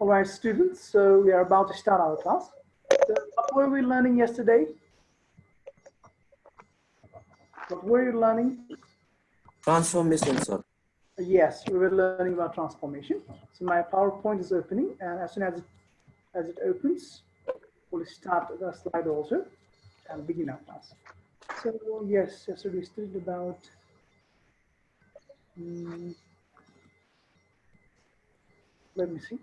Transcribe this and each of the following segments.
All right, students, so we are about to start our class. So what were we learning yesterday? What were you learning? Transformation, sir. Yes, we were learning about transformation. So my PowerPoint is opening, and as soon as it opens, we'll start the slide also and begin our class. So yes, yesterday we studied about let me see.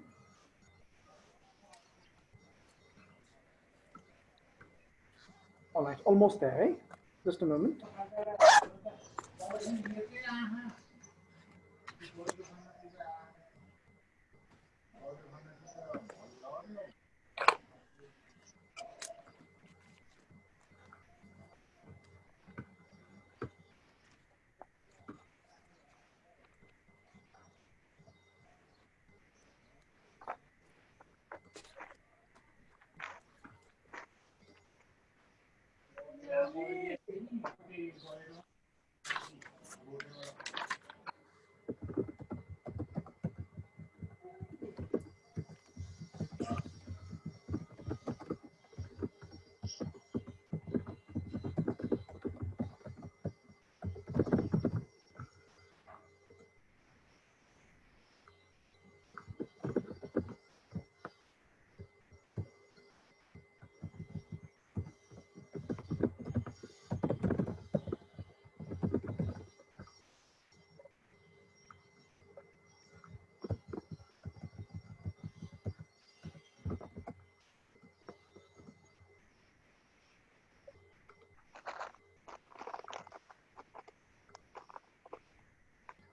All right, almost there, eh? Just a moment.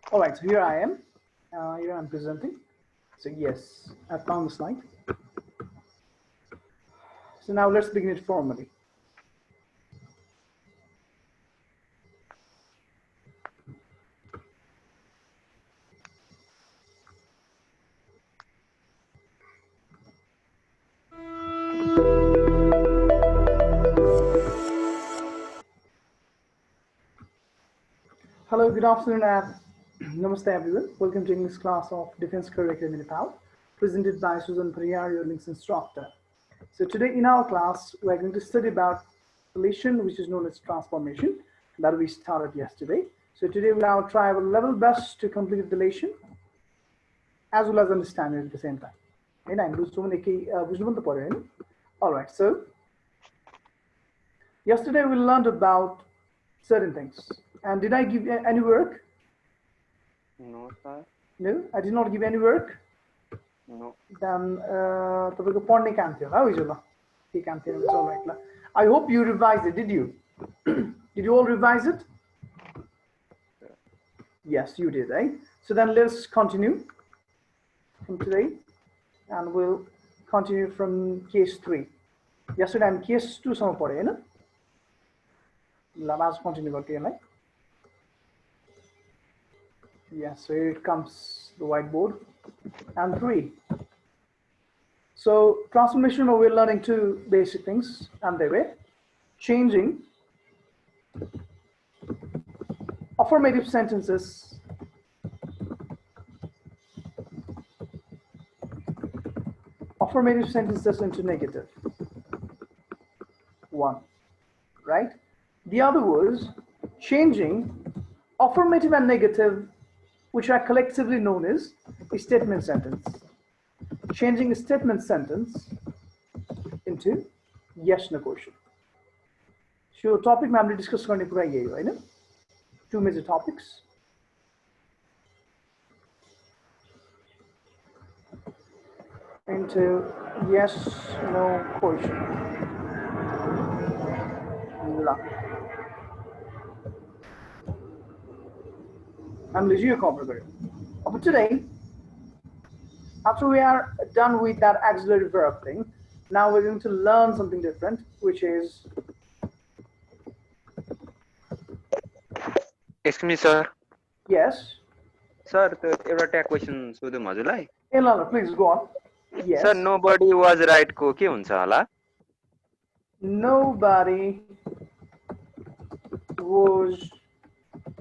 All right, so here I am. Here I'm presenting. So yes, I found the slide. So now let's begin it formally. Hello, good afternoon, and namaste everyone. Welcome to English class of Defense Curriculum in Nepal, presented by Susan Pariyar, your links instructor. So today in our class, we're going to study about relation, which is known as transformation, that we started yesterday. So today we'll now try our level best to complete the relation, as well as understand it at the same time. All right, so yesterday we learned about certain things. And did I give you any work? No, sir. No, I did not give any work. No. Then I hope you revised it. Did you? Did you all revise it? Yeah. Yes, you did, eh? So then let's continue from today, and we'll continue from case 3. Yesterday I'm case 2 some for you, let's continue again. Yes, so here it comes, the whiteboard. And 3. So transformation, we're learning 2 basic things, and they were changing affirmative sentences into negative. 1, right? The other was changing affirmative and negative, which are collectively known as a statement sentence. Changing a statement sentence into yes no question. So topic में हमने discuss करने पूरा यही है ना? 2 major topics. Into yes no question. I'm Ligia Complicated. But today, after we are done with that auxiliary verb thing, now we're going to learn something different, which is. Excuse me, sir. Yes. Sir, एउटा question सोधौँ हजुरलाई? Please go on. Yes. Sir, nobody was right को के हुन्छ होला? Nobody was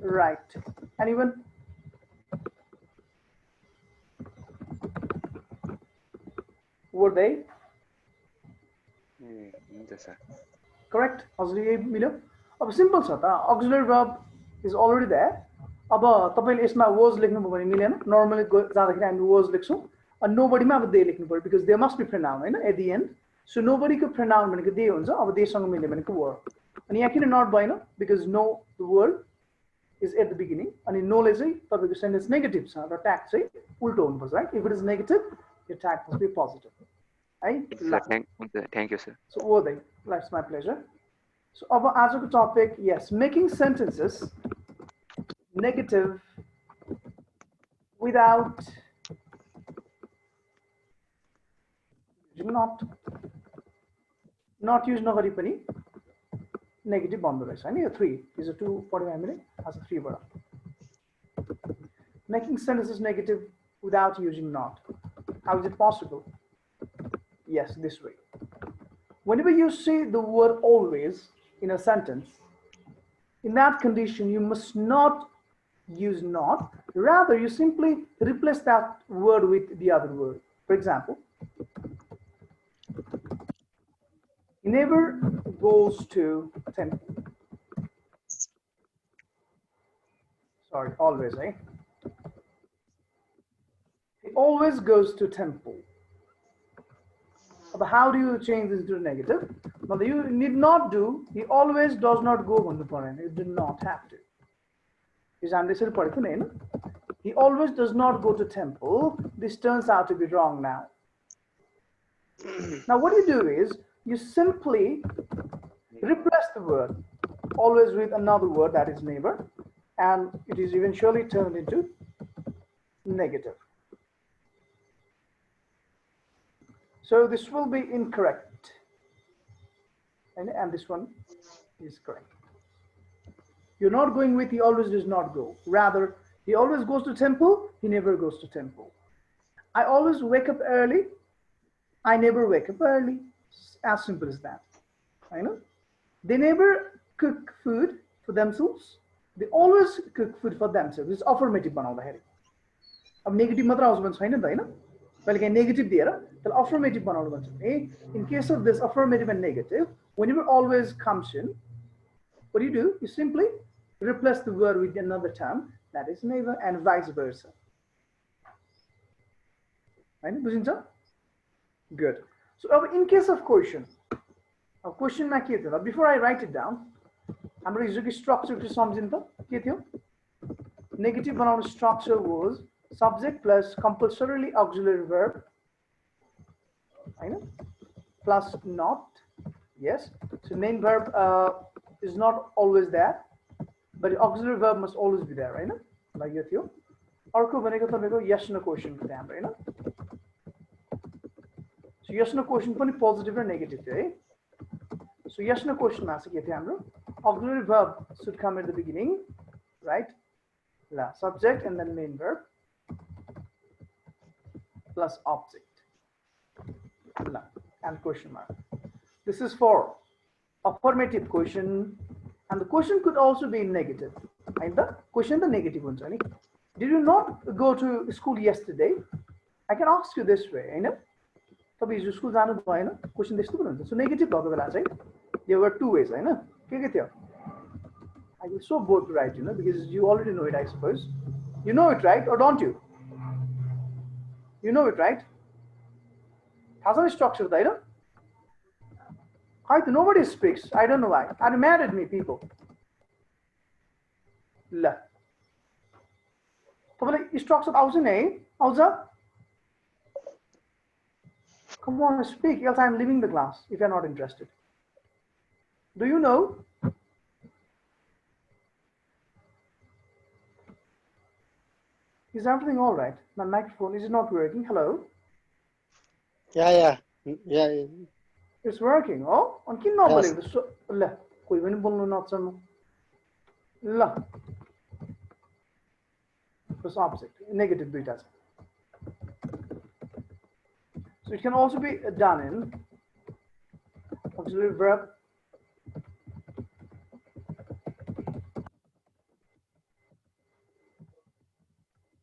right. Anyone? were they? हुन्छ sir Correct. हजुर यही मिल्यो. अब सिम्पल छ त, auxiliary verb is already there. अब तपाईले यसमा was लेख्नुभयो भने मिलेन. नर्मली जाँदाखेरि हामी was लेख्छौँ. अनि nobody मा अब they लेख्नु पर्यो because there must be pronoun Hahn at the end. So nobody को pronoun भनेको they हुन्छ. अब they सँग मिल्यो भनेको were. अनि यहाँ किन not भएन? Because no the word is at the beginning. अनि no ले चाहिँ तपाईको sentence negative छ र tag चाहिँ उल्टो हुनुपर्छ, right? If it is negative, your tag must be positive. Sir thank you sir So were they? That's my pleasure. So our आजको topic, yes, making sentences negative without using not use नगरी पनि negative बन्दो रहेछ हैन यो 3 is a 2 पढ्यौ हामीले आज 3 बाट making sentences negative without using not. How is it possible? Yes, this way. Whenever you see the word always in a sentence, in that condition, you must not use not. Rather, you simply replace that word with the other word. For example, he never goes to temple. Sorry, always, eh? He always goes to temple. But how do you change this to negative? Now you need not do. He always does not go on the point. You do not have to. He always does not go to temple. This turns out to be wrong now. Now what you do is you simply replace the word always with another word that is neighbor, and it is eventually turned into negative. So this will be incorrect, and this one is correct. You're not going with he always does not go. Rather, he always goes to temple, he never goes to temple. I always wake up early, I never wake up early. As simple as that. I know. They never cook food for themselves. They always cook food for themselves. It's affirmative बनाउँदाखेरि. अब negative मात्र आउँछ भन्छ हैन त हैन? Well, again, negative there, the affirmative one. In case of this affirmative and negative, whenever always comes in, what do? You simply replace the word with another term, that is neighbor, and vice versa. Right? Good. So in case of question, before I write it down, I'm going to use structure to sum in the negative one structure was subject plus compulsorily auxiliary verb, I know, plus not. Yes, so main verb is not always there, but the auxiliary verb must always be there, right? Like you. अर्को भनेको तपाईको yes no question को ध्यान हैन. So yes no question पनि positive र negative थियो है. So yes no question मा चाहिँ के थियो हाम्रो auxiliary verb should come at the beginning, right? La subject and then main verb plus object and question mark. This is for affirmative question, and the question could also be negative. And the question the negative ones. Did you not go to school yesterday? I can ask you this way, I know. School question this so negative there were two ways, I know. I will show both right, because you already know it, I suppose. You know it, right? Or don't you? You know it, right? Has a structure, right? Nobody speaks. I don't know why. Are you mad at me, people? La. Structure come on, speak, else I'm leaving the class if you're not interested. Do you know? Is everything all right? My microphone is it not working? Hello? Yeah. It's working. Oh, on kin not believe this. La, koi पनि बोल्नु नचल्नु. La. Plus opposite, negative duita. So it can also be done in auxiliary verb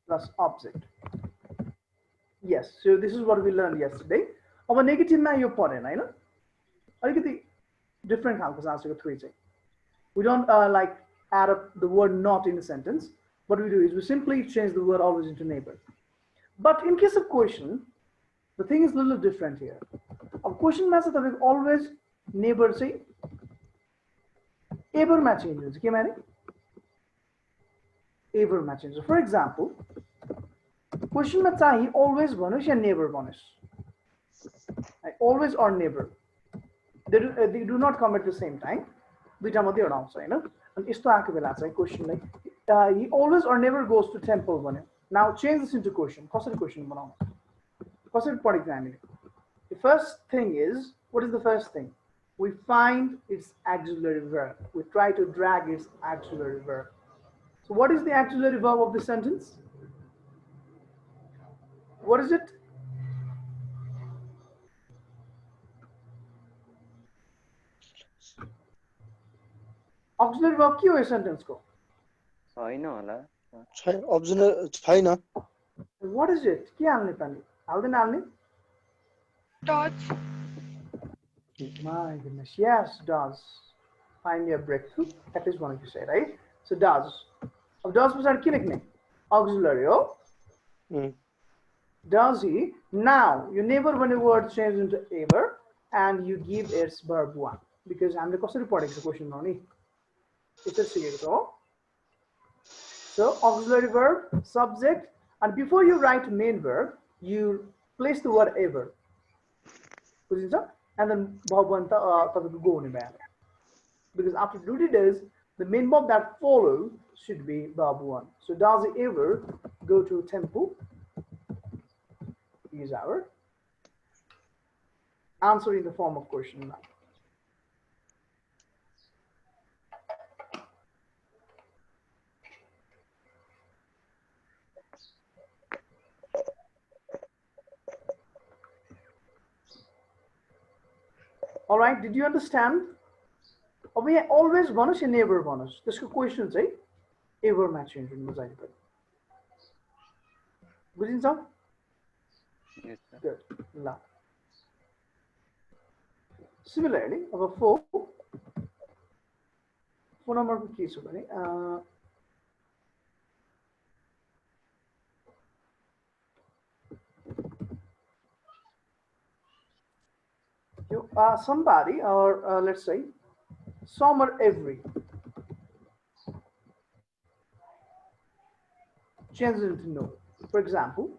plus object. Yes, so this is what we learned yesterday. अब नेगेटिभमा यो परेन हैन अलिकति different खालको छ आजको 3 चाहिँ we don't like add up the word not in a sentence. What we do is we simply change the word always into neighbor. But in case of question, the thing is a little different here. Of question ma cha tapaiko always neighbor चाहिँ ever मा change हुन्छ के माने ever मा change हुन्छ. For example, question मा चाहिँ always भनोस् या never भनोस्. Always or never. They do not come at the same time. दुईटा मात्रै एउटा आउँछ हैन अनि यस्तो आएको बेला चाहिँ क्वेशनलाई he always or never goes to temple भन्यो. Now change this into question. कसरी क्वेशन बनाउनु कसरी पढेको हामीले. The first thing is, what is the first thing? We find its auxiliary verb. We try to drag its auxiliary verb. So what is the auxiliary verb of the sentence? What is it? Auxiliary verb के हो यो sentence को? हैन होला छैन. What is it? के हाल्ने पानी? हाल्दैन हाल्ने? Does. My goodness, yes, does. Find your breakthrough. That is one you say, right? So does. अब does पछाडि के लेख्ने? Auxiliary हो. Does he? Now, you never when a word changes into ever and you give its verb one. Because हामीले कसरी पढेको छ क्वेशनमा नि? यसरी सिकेको हो. So auxiliary verb, subject, and before you write main verb, you place the word ever. बुझिन्छ? And then verb one तपाईको go हुने भयो. Because after duty days, the main verb that follows should be verb one. So does he ever go to temple? Is our answer in the form of question now. All right, did you understand? अब यहाँ always भन्नुस् या never भन्नुस् त्यसको question चाहिँ ever मा change हुनु चाहिँ पर्यो. बुझिन्छ? Yes, sir. Good. ल. Similarly, अब 4 नम्बरको के छ भने somebody or let's say some or every changes into no. For example,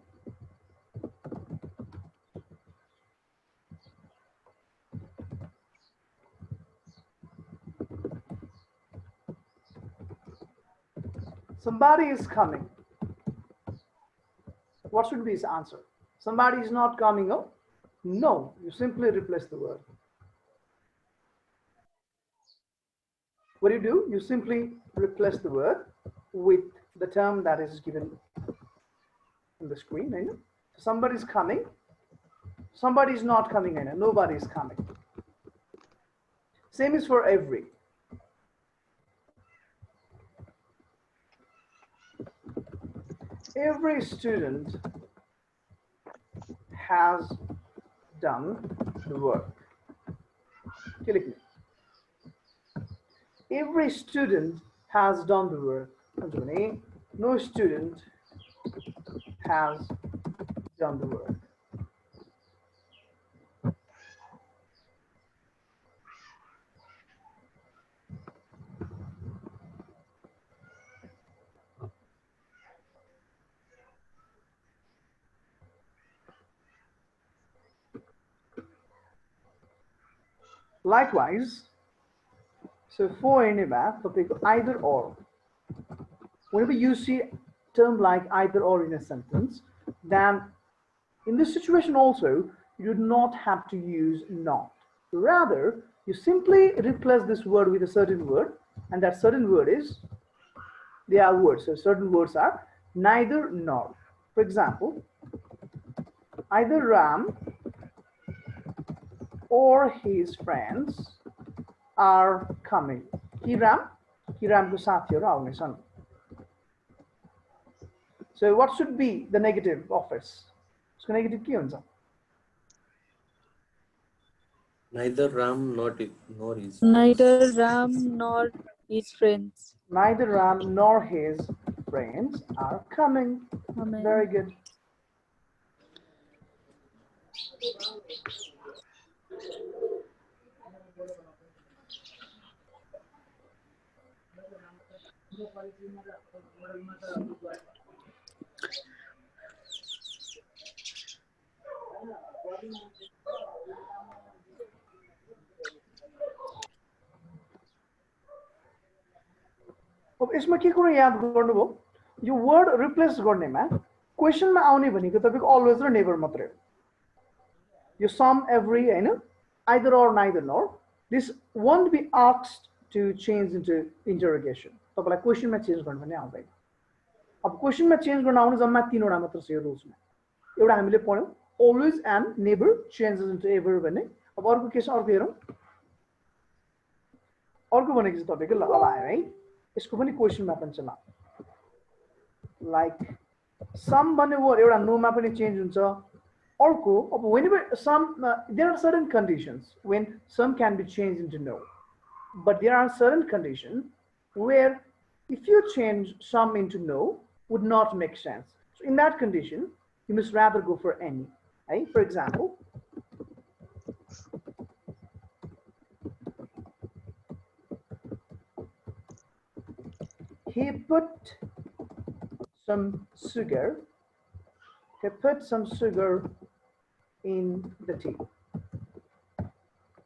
somebody is coming. What should be his answer? Somebody is not coming. Oh, no, you simply replace the word. What do? You simply replace the word with the term that is given on the screen. Right? So somebody is coming. Somebody is not coming. Right? Nobody is coming. Same is for every. Every student has done the work. Every student has done the work. No student has done the work. Likewise, so for any math, either or. Whenever you see a term like either or in a sentence, then in this situation also, you do not have to use not. Rather, you simply replace this word with a certain word, and that certain word is, they are words. So certain words are neither nor. For example, either Ram or his friends are coming. Hiram ko साथीहरु आउने छन्. So what should be the negative of it? So negative के हुन्छ? Neither Ram nor his Neither Ram nor his friends. Neither Ram nor his friends are coming. Amen. Very good. अब यसमा के कुरा याद गर्नुभयो यो वर्ड रिप्लेस गर्नेमा क्वेसनमा आउने भनेको तपाईको अलवेज र नेभर मात्रै हो यो सम एभ्री हैन either or neither nor this won't be asked to change into interrogation तपाईलाई क्वेसनमा चेन्ज गर्न पनि आउँदैन अब क्वेसनमा चेन्ज गर्न आउने जम्मा तीनवटा मात्र छ यो रुल्समा एउटा हामीले पढ्यौं always and never changes into ever भन्ने अब अर्को के छ अर्को हेरौं अर्को भनेको चाहिँ तपाईको ल अब आयो है यसको पनि क्वेसनमा पनि छ ल लाइक सम भन्ने वर्ड एउटा नोमा पनि चेन्ज हुन्छ अर्को अब whenever some there are certain conditions when some can be changed into no but there are certain conditions where if you change some into no would not make sense so in that condition you must rather go for any right for example he put some sugar in the tea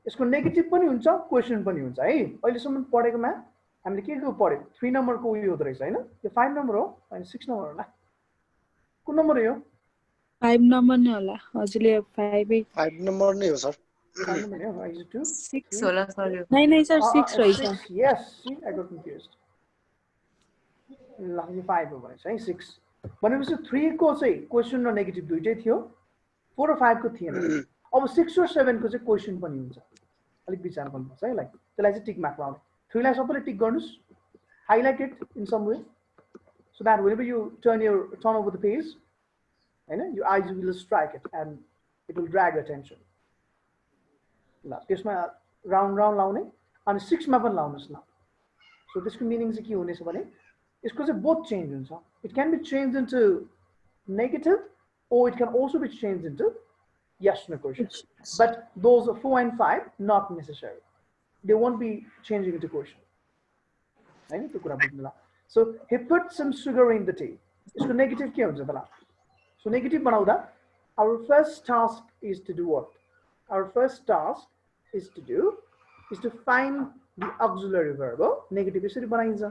यसको negative पनि हुन्छ question पनि हुन्छ है अहिलेसम्म पढेकोमा हामीले के पढ्यौ 3 नम्बरको उयो हुँदै रहेछ हैन यो 5 नम्बर हो अनि 6 नम्बर होला कुन नम्बर हो यो 5 नम्बर नै होला हजुरले 5 नम्बर नै हो सर 5 नम्बर हो I is 2 6 होला सर यो नहीं सर 6 रहेछ 6 yes see I got confused ल यो 5 हो भनेछ है 6 भनेपछि 3 को चाहिँ क्वेशन र नेगेटिभ दुईटै थियो 4 र 5 को थिएन अब 6 र 7 को चाहिँ क्वेशन पनि हुन्छ अलिक विचार गर्नुपर्छ है लाइक त्यसलाई चाहिँ टिक मार्क लाउने 3 लाई सबैले टिक गर्नुस् highlight it in some way so that whenever you turn over the page हैन your eyes will strike it and it will drag attention ल त्यसमा राउन्ड लाउने अनि 6 मा पनि लाउनुस् ल सो त्यसको मिनिङ चाहिँ के हुनेछ भने यसको चाहिँ बोथ चेन्ज हुन्छ it can be changed into negative or it can also be changed into yes no question but those 4 and 5 not necessary they won't be changing into question हैन त्यो कुरा बुझ्नुला so he put some sugar in the tea यसको negative के हुन्छ त so negative बनाउँदा our first task is to do what our first task is to find the auxiliary verb हो negative यसरी बनाइन्छ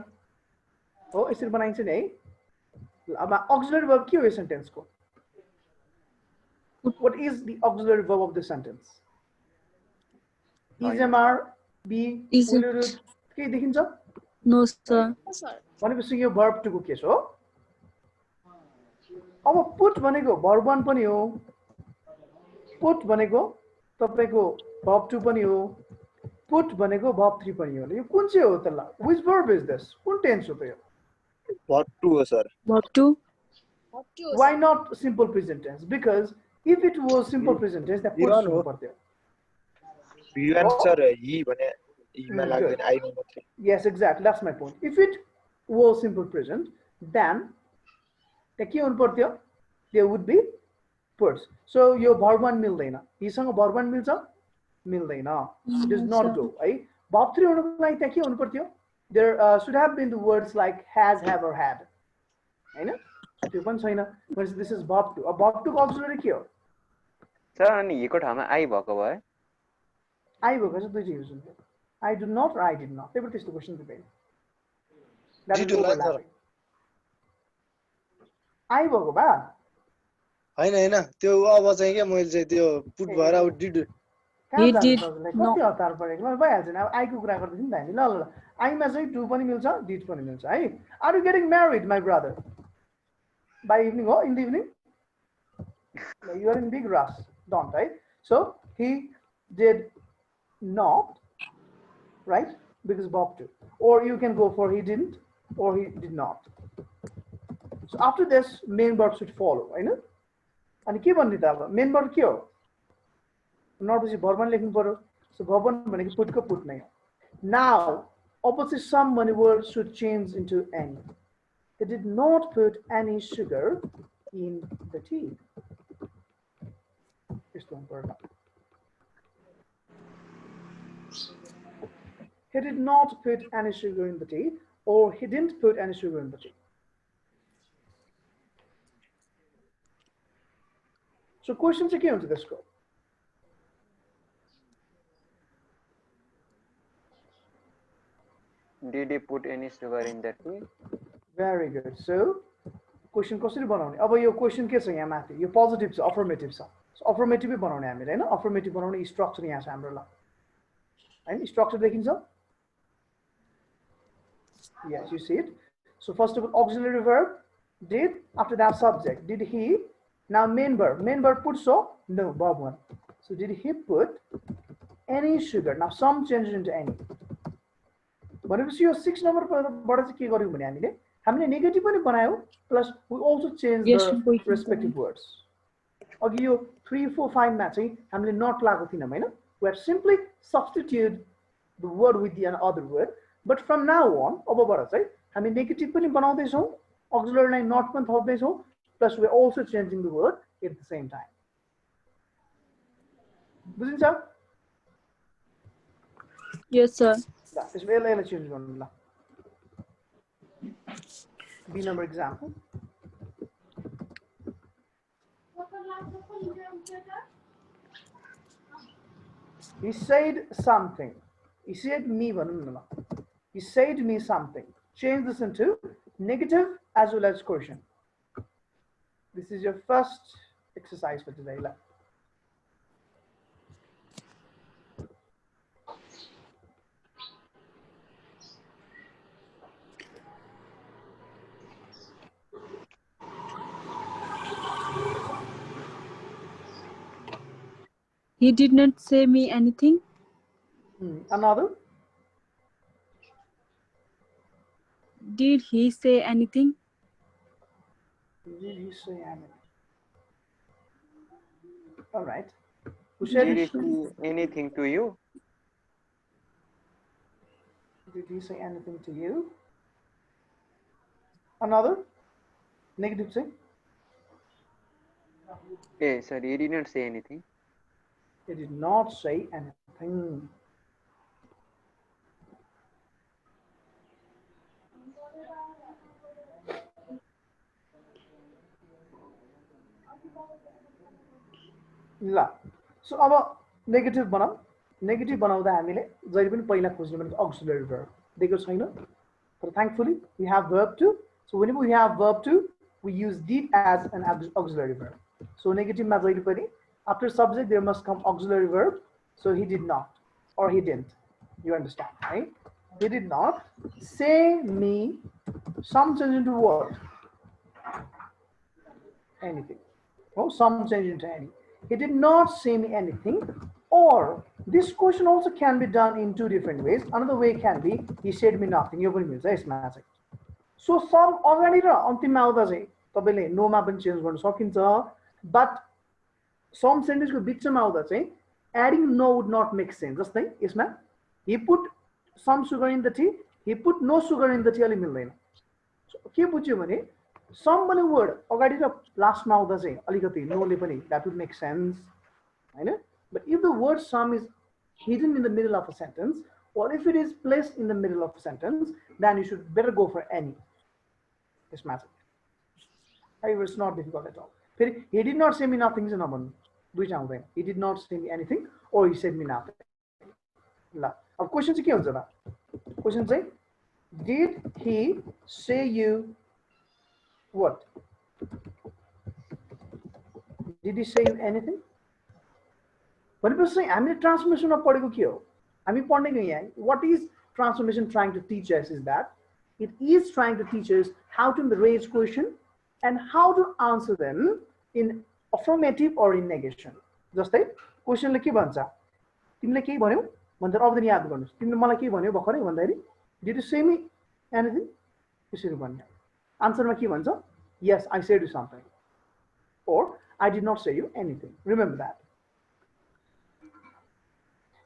हो यसरी बनाइन्छ नि है अब auxiliary verb के हो यो सेन्टेन्स को what is the auxiliary verb of the sentence is mr be will के देखिन्छ नो सर भनेपछि यो verb 2 को केस हो अब put भनेको verb 1 पनि हो put भनेको तपाईको verb 2 पनि हो put भनेको verb 3 पनि हो यो कुन चाहिँ हो त ल which verb is this कुन टेन्स हो त यो What 2 हो sir verb 2 why not simple present tense because if it was simple present tense that V1 put हो। पर्थ्यो V1 सर ही भने ईमा लाग्दैन आई मात्रै yes exactly that's my point if it was simple present then के हुनु पर्थ्यो there would be puts so yo verb 1 मिल्दैन हिसँग verb 1 मिल्छ मिल्दैन it does not go है verb 3 हुनुको लागि त्यहाँ के हुनु पर्थ्यो there should have been the words like has have or had हैन त्यो पनि छैन because this is verb 2 अब verb 2 को auxiliary के हो सर अनि हिको ठाउँमा आई भएको भए I भएको चाहिँ दुईटै युज हुन्छ I do not or I did not त्यही भएर त्यस्तो question दिदैन that is overlapping I भएको भए हैन त्यो अब चाहिँ के मैले चाहिँ त्यो पुट भएर अब डिड He did कति हतार परेको ल भइहाल्छ नि अब I को कुरा गर्दै नि त हामी ल ल I मा चाहिँ do पनि मिल्छ did पनि मिल्छ है Are you getting married my brother by evening हो in the evening you are in big rush don't right so he did not right because Bob 2 or you can go for he didn't or he did not so after this main verb should follow हैन अनि के भन्ने त अब main verb के हो normally verb 1 लेख्नु पर्यो So bhavan भनेको put को put नै हो. Now opposite some many words should change into any. He did not put any sugar in the tea. यस्तो हुनुपर्छ. He did not put any sugar in the tea, or he didn't put any sugar in the tea. So question चाहिँ के हुन्छ त्यसको? Did he put any sugar in that tea? Very good. So question कसरी बनाउने? अब यो question के छ यहाँ माथि? यो positive छ, affirmative छ. So affirmative बनाउने हामीले हैन? Affirmative बनाउने structure यहाँ छ हाम्रो ल. हैन? Structure देखिन्छ? Yes, you see it. So first of all, auxiliary verb did, after that subject. Did he? Now main verb. Main verb put so? No, Bob one. So did he put any sugar? Now some changes into any. भनेपछि यो 6 नम्बरबाट चाहिँ के गर्यौं भने हामीले negative पनि बनायौ plus we also changed the respective words. अघि यो 3 4 5 मा चाहिँ हामीले not लागेको थिएनौं हैन? We have simply substituted the word with the other word. But from now on, अबबाट चाहिँ हामी नेगेटिभ पनि बनाउँदै छौं, auxiliary लाई not पनि थप्दै छौं, plus we are also changing the word at the same time. बुझिन्छ? Yes, sir. त्यसमा यसलाई चेन्ज गर्नु ल. B number example. He said something. He said me भनौं न ल. He said me something. Change this into negative as well as question. This is your first exercise for today. ल. He did not say me anything. Another? Did he say anything? Did he say anything? All right. Who said Did he it? say anything to you? Did he say anything to you? Another? Negative say? Yes, sir. He did not say anything. He did not say anything. ल. So अब negative बनाऊ. Negative बनाउँदा हामीले जहिले पनि पहिला खोज्ने भनेको auxiliary verb. दिएको छैन. But thankfully we have verb to. So whenever we have verb to, we use did as an auxiliary verb. So negative मा जहिले पनि after subject there must come auxiliary verb. So he did not or he didn't. You understand, right? He did not say me some change into what? Anything. Oh, some change into any. He did not say me anything. Or this question also can be done in two different ways. Another way can be he said me nothing. यो पनि मिल्छ यसमा चाहिँ. So some अगाडि र अन्तिममा आउँदा चाहिँ तपाईले no मा पनि चेन्ज गर्न सकिन्छ. But some sentence को बिचमा आउँदा चाहिँ adding no would not make sense. जस्तै यसमा he put some sugar in the tea, he put no sugar in the tea अलि मिल्दैन. So के बुझ्यो भने some भन्ने word अगाडि र लास्टमा आउँदा चाहिँ अलिकति no ले पनि that would make sense. Hahn? But if the word some is hidden in the middle of a sentence, or if it is placed in the middle of a sentence, then you should better go for any. This matter. However, it's not difficult at all. He did not say me nothing. He did not say me anything, or he said me nothing. Now, question is what? Question say, did he say you what? Did he say you anything? When people say, I'm in transformation of Podego, what is transformation trying to teach us is that it is trying to teach us how to raise question and how to answer them in affirmative or in negation. Just like question like bancha. Timle ke bhanyo bhanda अब दिन याद गर्नुस्. तिमीले मलाई के भन्यौ भर्खरै भन्दाखेरि did you say me anything? यसरी भन्नु. Answer मा के भन्छ? Yes, I said you something. Or I did not say you anything. Remember that.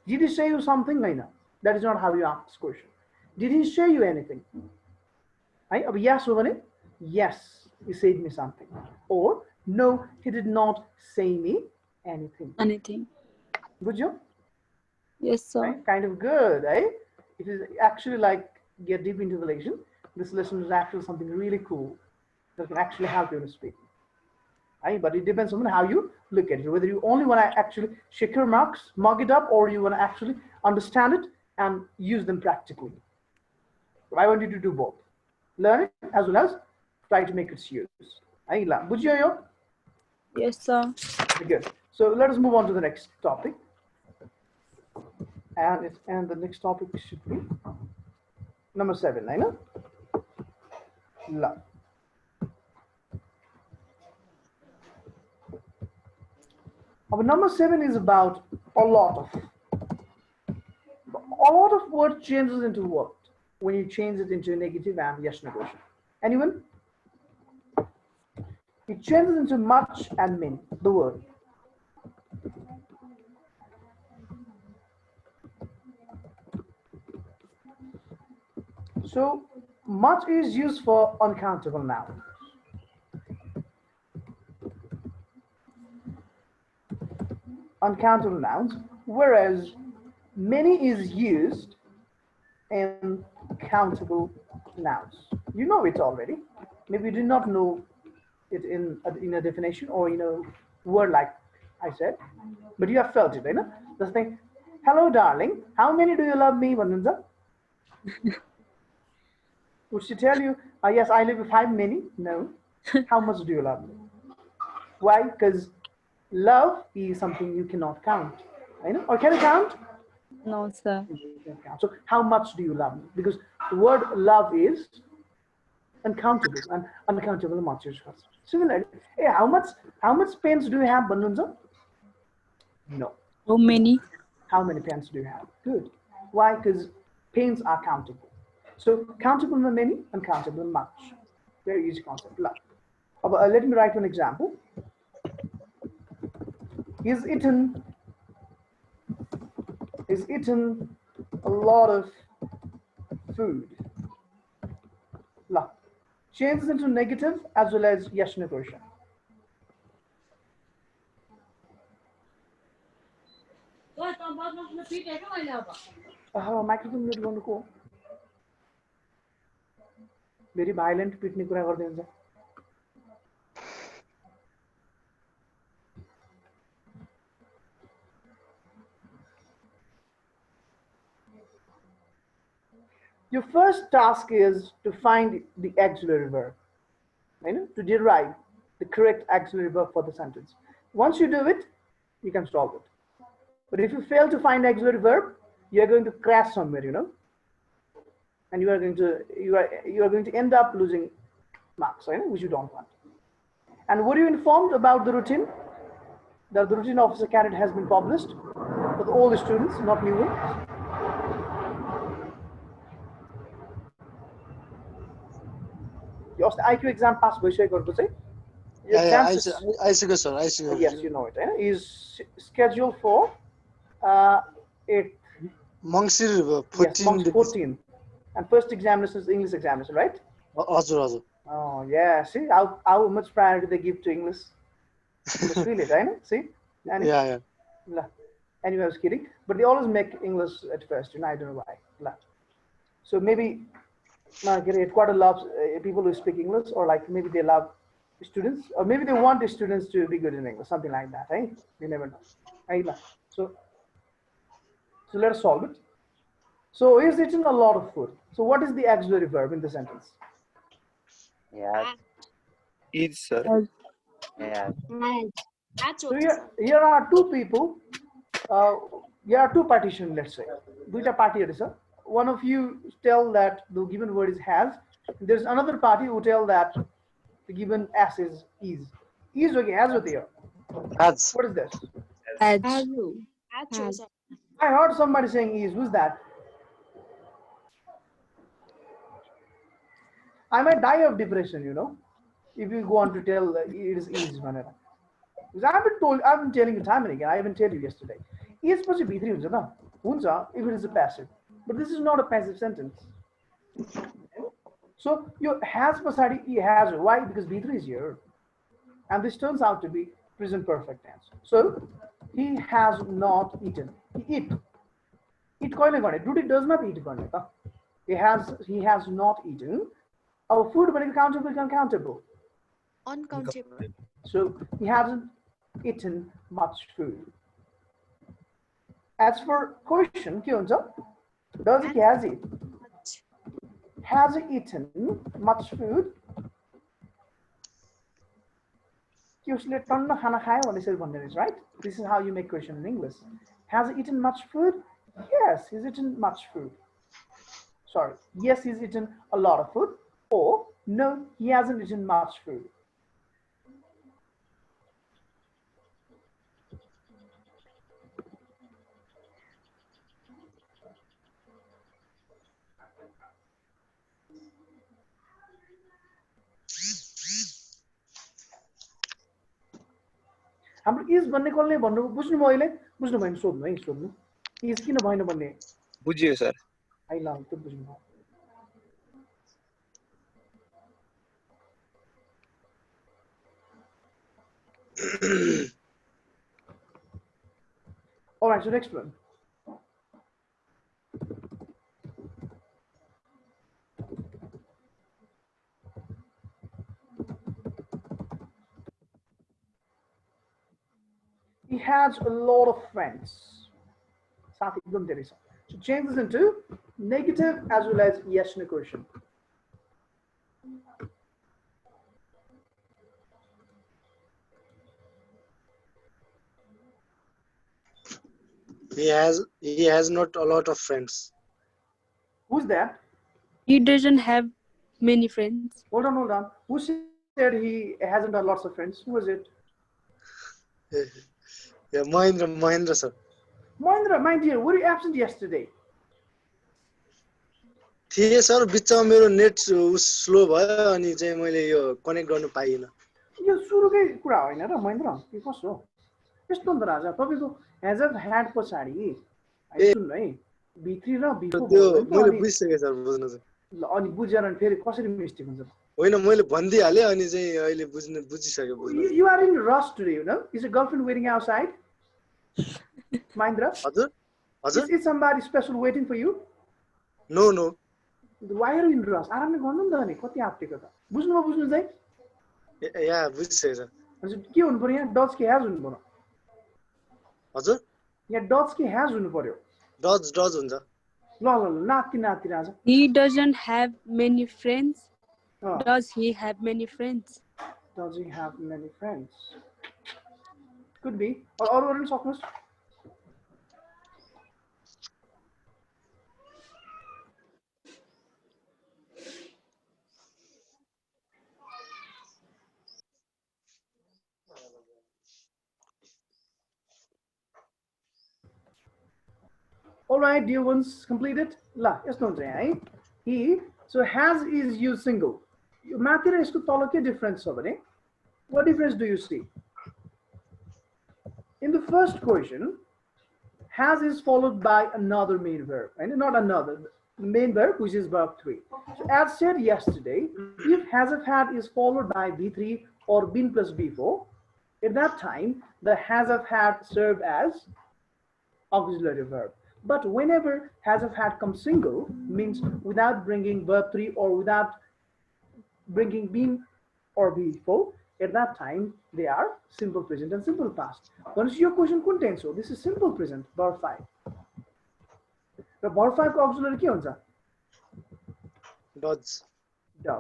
Did he say you something? No. That is not how you ask this question. Did he say you anything? Yes or no? Yes, he said me something. Or no, he did not say me anything. Anything. Good job? Yes, sir. Right? Kind of good, eh? It is actually like get deep into the lesson. This lesson is actually something really cool that can actually help you to speak. Right? But it depends on how you look at it. Whether you only want to actually check your marks, mug it up, or you want to actually understand it and use them practically. So I want you to do both. Learn it as well as try to make its use. Right? Yes, sir. Good. So let us move on to the next topic. And the next topic should be number 7. I know. Love. Our number 7 is about a lot of word changes into what when you change it into a negative and yes negation. Anyone? It changes into much and many, the word. So much is used for uncountable nouns. Uncountable nouns, whereas many is used in countable nouns. You know it already. Maybe you did not know it in a definition or in a word like I said, but you have felt it, you know? The thing, hello darling, how many do you love me, Vanunza? Would she tell you, yes, I live with 5 many? No. How much do you love me? Why? Because love is something you cannot count. You know? Or can you count? No, sir. So how much do you love me? Because the word love is uncountable and uncountable much is first. Similarly, hey, how much pens do you have, Banunza? No. How many? How many pens do you have? Good. Why? Because pens are countable. So countable many, uncountable much. Very easy concept. Love. Let me write one example. He's eaten a lot of food. La. Changes into negative as well as yashna question. Microphone mute गर्नुको very violent पिट्ने कुरा गर्दै हुन्छ. Your first task is to find the auxiliary verb, to derive the correct auxiliary verb for the sentence. Once you do it, you can solve it. But if you fail to find auxiliary verb, you are going to crash somewhere, and you are going to end up losing marks, which you don't want. And were you informed about the routine? That the routine of the cadet has been published for all the students, not new ones. Your IQ exam pass भइसकेको चाहिँ आइसक्यो sir आइसक्यो. Yes, you know it. Is scheduled for 8 Mangsir 14. And first examination is English examination, right? हजुर. Oh yeah, see how much priority they give to English. Just feel it, right? See? And Yeah. Anyway, I was kidding. But they always make English at first, I don't know why. So maybe headquarter loves people who speak English, or like maybe they love students, or maybe they want the students to be good in English, something like that, right? You never know. So let us solve it. So he's eaten a lot of food. So what is the auxiliary verb in the sentence? Yeah. Is, sir. Yeah. So here are two people. Here are two partitions, let's say. Duita party, sir. One of you tell that the given word is has. There's another party who tell that the given s is is. Is okay, as with here. Has. What is this? Has. I heard somebody saying is. Who's that? I might die of depression, if you go on to tell it is whenever. Because I've been telling you time and again. I even told you yesterday. Is supposed to be 3, Hunza, if it is a passive. But this is not a passive sentence. So your has pasadi he has. Why? Because B3 is here. And this turns out to be present perfect tense. So he has not eaten. He eat. Eat koile गर्ने. Duty does not eat गर्ने त. He has not eaten. Our food भनेको countable कि uncountable? Uncountable. So he hasn't eaten much food. As for question, के हुन्छ? Does he has it? Has he eaten much food? कि उसले टन्न खाना खायो भनेर भन्दैन, right? This is how you make question in English. Has he eaten much food? Yes, he's eaten much food. Sorry, yes, he's eaten a lot of food. Or no, he hasn't eaten much food. हाम्रो is भन्ने कसले भन्नु बुझ्नुभयो अहिले बुझ्नु भएन सोध्नु है सोध्नु इज किन भएन भन्ने बुझियो सर आई ल त्यो बुझ्नु All right, so next one. He has a lot of friends. So change this into negative as well as yes in a question. He has not a lot of friends. Who's that? He doesn't have many friends. Hold on. Who said he hasn't got lots of friends? Who was it? Yeah, Mahindra sir. Mahindra, my dear, were you absent yesterday? थिए sir बिचमा मेरो net slow भयो अनि चाहिँ मैले यो connect गर्न पाइएन यो सुरुकै कुरा होइन र महेन्द्र के कसो हो यस्तो नि त राजा तपाईको हेजर ह्याड पछाडी सुन्नु है B3 र B4 त्यो मैले बुझिसके सर बुझ्नु चाहिँ ल अनि बुझेर अनि फेरि कसरी मिस्टेक हुन्छ होइन मैले भन्दिहाले अनि चाहिँ अहिले बुझिसके बुझ्नु You are in rush today, you know? Is your girlfriend waiting outside? Mahindra? हजुर Is somebody special waiting for you? No. Why are you in rush? आरामले गर्नु नि त अनि कति आप्टेको त बुझ्नु चाहिँ या बुझिसके सर हजुर के हुनु पर्यो यहाँ डच के ह्याज हुनु पर्यो हजुर यहाँ डच के ह्याज हुनु पर्यो डज हुन्छ ल नाति राजा He doesn't have many friends. Oh. Does he have many friends? Does he have many friends? Could be. Or अरू सक्नुहोस् All right, dear ones, completed. La, यस्तो हुन्छ यहाँ है. He, so has is used single. यो माथि र यसको तल के difference छ भने? What difference do you see? In the first question, has is followed by another main verb, and not another main verb, which is verb 3. So as said yesterday, if has of had is followed by B3 or been plus B4, at that time the has of had served as auxiliary verb. But whenever has of had comes single, means without bringing verb 3 or without bringing been or B4, at that time they are simple present and simple past. Once your question contains so this is simple present, verb 5. The verb 5 auxiliary ke huncha? Does.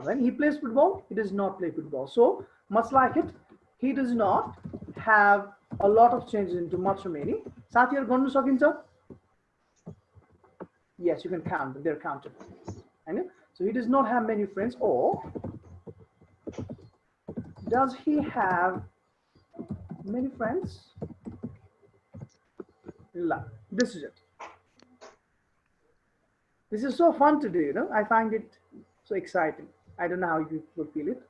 When he plays football, he does not play football. So much like it, he does not have a lot of changes into much or many. साथीहरु गर्नु सकिन्छ? Yes, you can count them. They're countable. And so he does not have many friends. Or does he have many friends? La. This is it. This is so fun to do, you know. I find it so exciting. I don't know how you will feel it.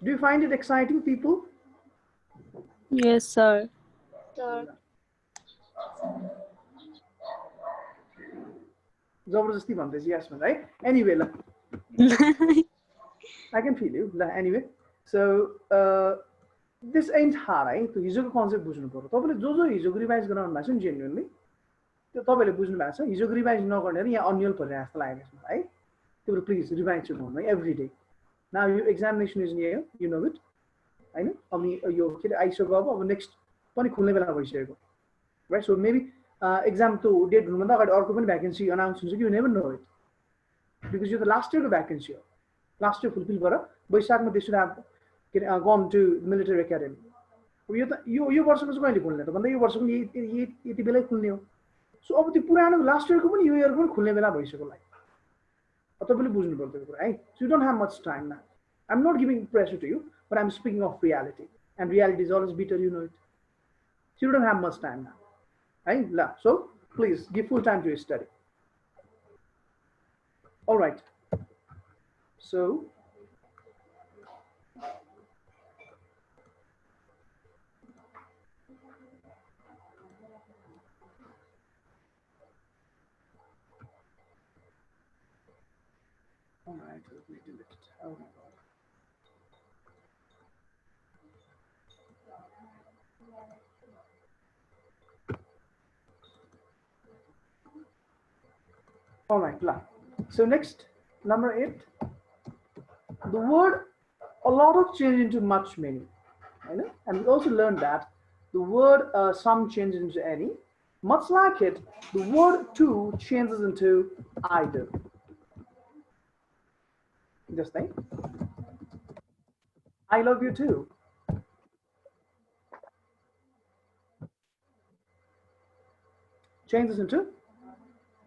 Do you find it exciting, people? Yes, sir. जबरजस्ती भन्दैछ yes man, right? Anyway, ल I can feel you. Anyway, so this ain't hard, है त्यो हिजोको concept बुझ्नु पर्यो तपाईले जो हिजोको रिभाइज गराउनु भएको छ नि जेन्युइनली त्यो तपाईले बुझ्नु भएको छ हिजोको रिभाइज नगर्ने यहाँ अन्यल परिरहेको जस्तो लागेको छ है त्यो प्लिज रिभाइज चाहिँ गर्नु है एभ्री डे नाउ यो examination is near you know it हैन अनि यो के आइसक्यो अब नेक्स्ट पनि खुल्ने बेला भइसकेको राइट सो मेबी एक्जाम त्यो डेट हुनुभन्दा अगाडि अर्को पनि भ्याकेन्सी अनाउन्स हुन्छ कि you never know it because यो त लास्ट इयरको भ्याकेन्सी हो लास्ट इयर फुलफिल गरेर वैशाखमा they should have gone to military academy यो त यो वर्षको चाहिँ कहिले खुल्ने त भन्दा यो वर्षको यति बेलै खुल्ने हो सो अब त्यो पुरानो लास्ट इयरको पनि यो इयरको पनि खुल्ने बेला भइसक्यो लागि तपाईँले बुझ्नु पर्छ त्यो कुरा है so you don't have much time now I am not giving pressure to you but I am speaking of reality and reality is always bitter you know it so you don't have much time now है ल so please give full time to study alright so all right, let me delete it. Oh my god. All right, so next, number 8. The word a lot of change into much many. And we also learned that the word some changes into any. Much like it, the word to changes into either. Just think. I love you too. Changes into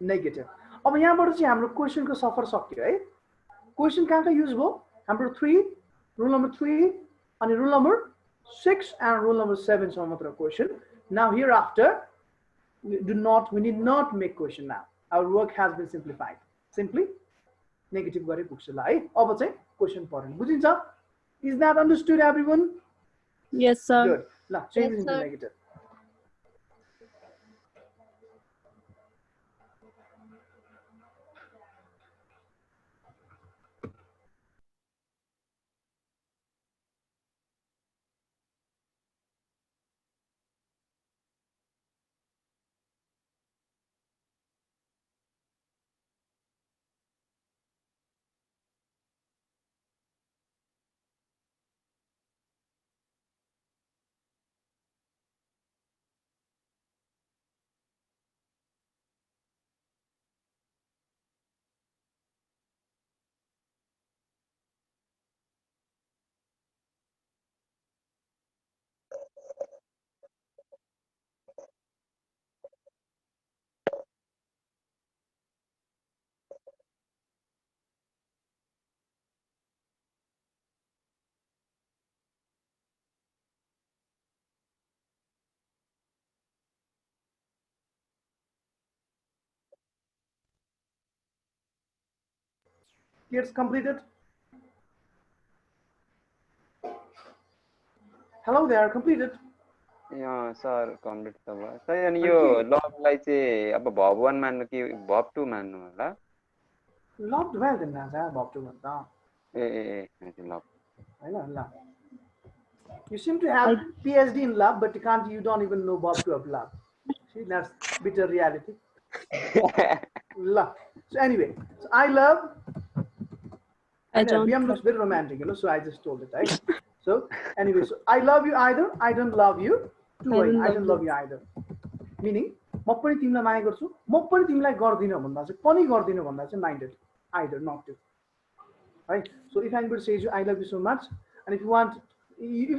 negative. अब यहाँबाट चाहिँ हाम्रो क्वेशनको सफर सक्यो है question कहाँ use भयो हाम्रो 3 rule number 3 अनि rule number 6 and rule number 7 सम्म मात्र question now hereafter we need not make question now our work has been simplified simply negative गरे पुग्छ ल है अब चाहिँ क्वेशन पढ्नु बुझिन्छ is that understood everyone Yes, sir. good ल change into negative Kids completed? Hello there, completed? Yeah, sir, complete त भयो सर अनि यो लभलाई चाहिँ अब भब 1 मान्नु कि भब 2 मान्नु होला Loved well then that's Bob to भन्दा ए लभ हैन ल You seem to have PhD in love but you don't even know Bob to of love. See that's bitter reality. Love. So anyway, so I love I don't. BM looks very romantic, you know, so I just told it, right? So anyway, so I love you either, I don't love you. I don't love you either. Meaning, म पनि तिमीलाई माया गर्छु, म पनि तिमीलाई गर्दिन भन्दा चाहिँ पनि गर्दिन भन्दा चाहिँ minded, either, not to. Right? So if anybody says you, I love you so much, and if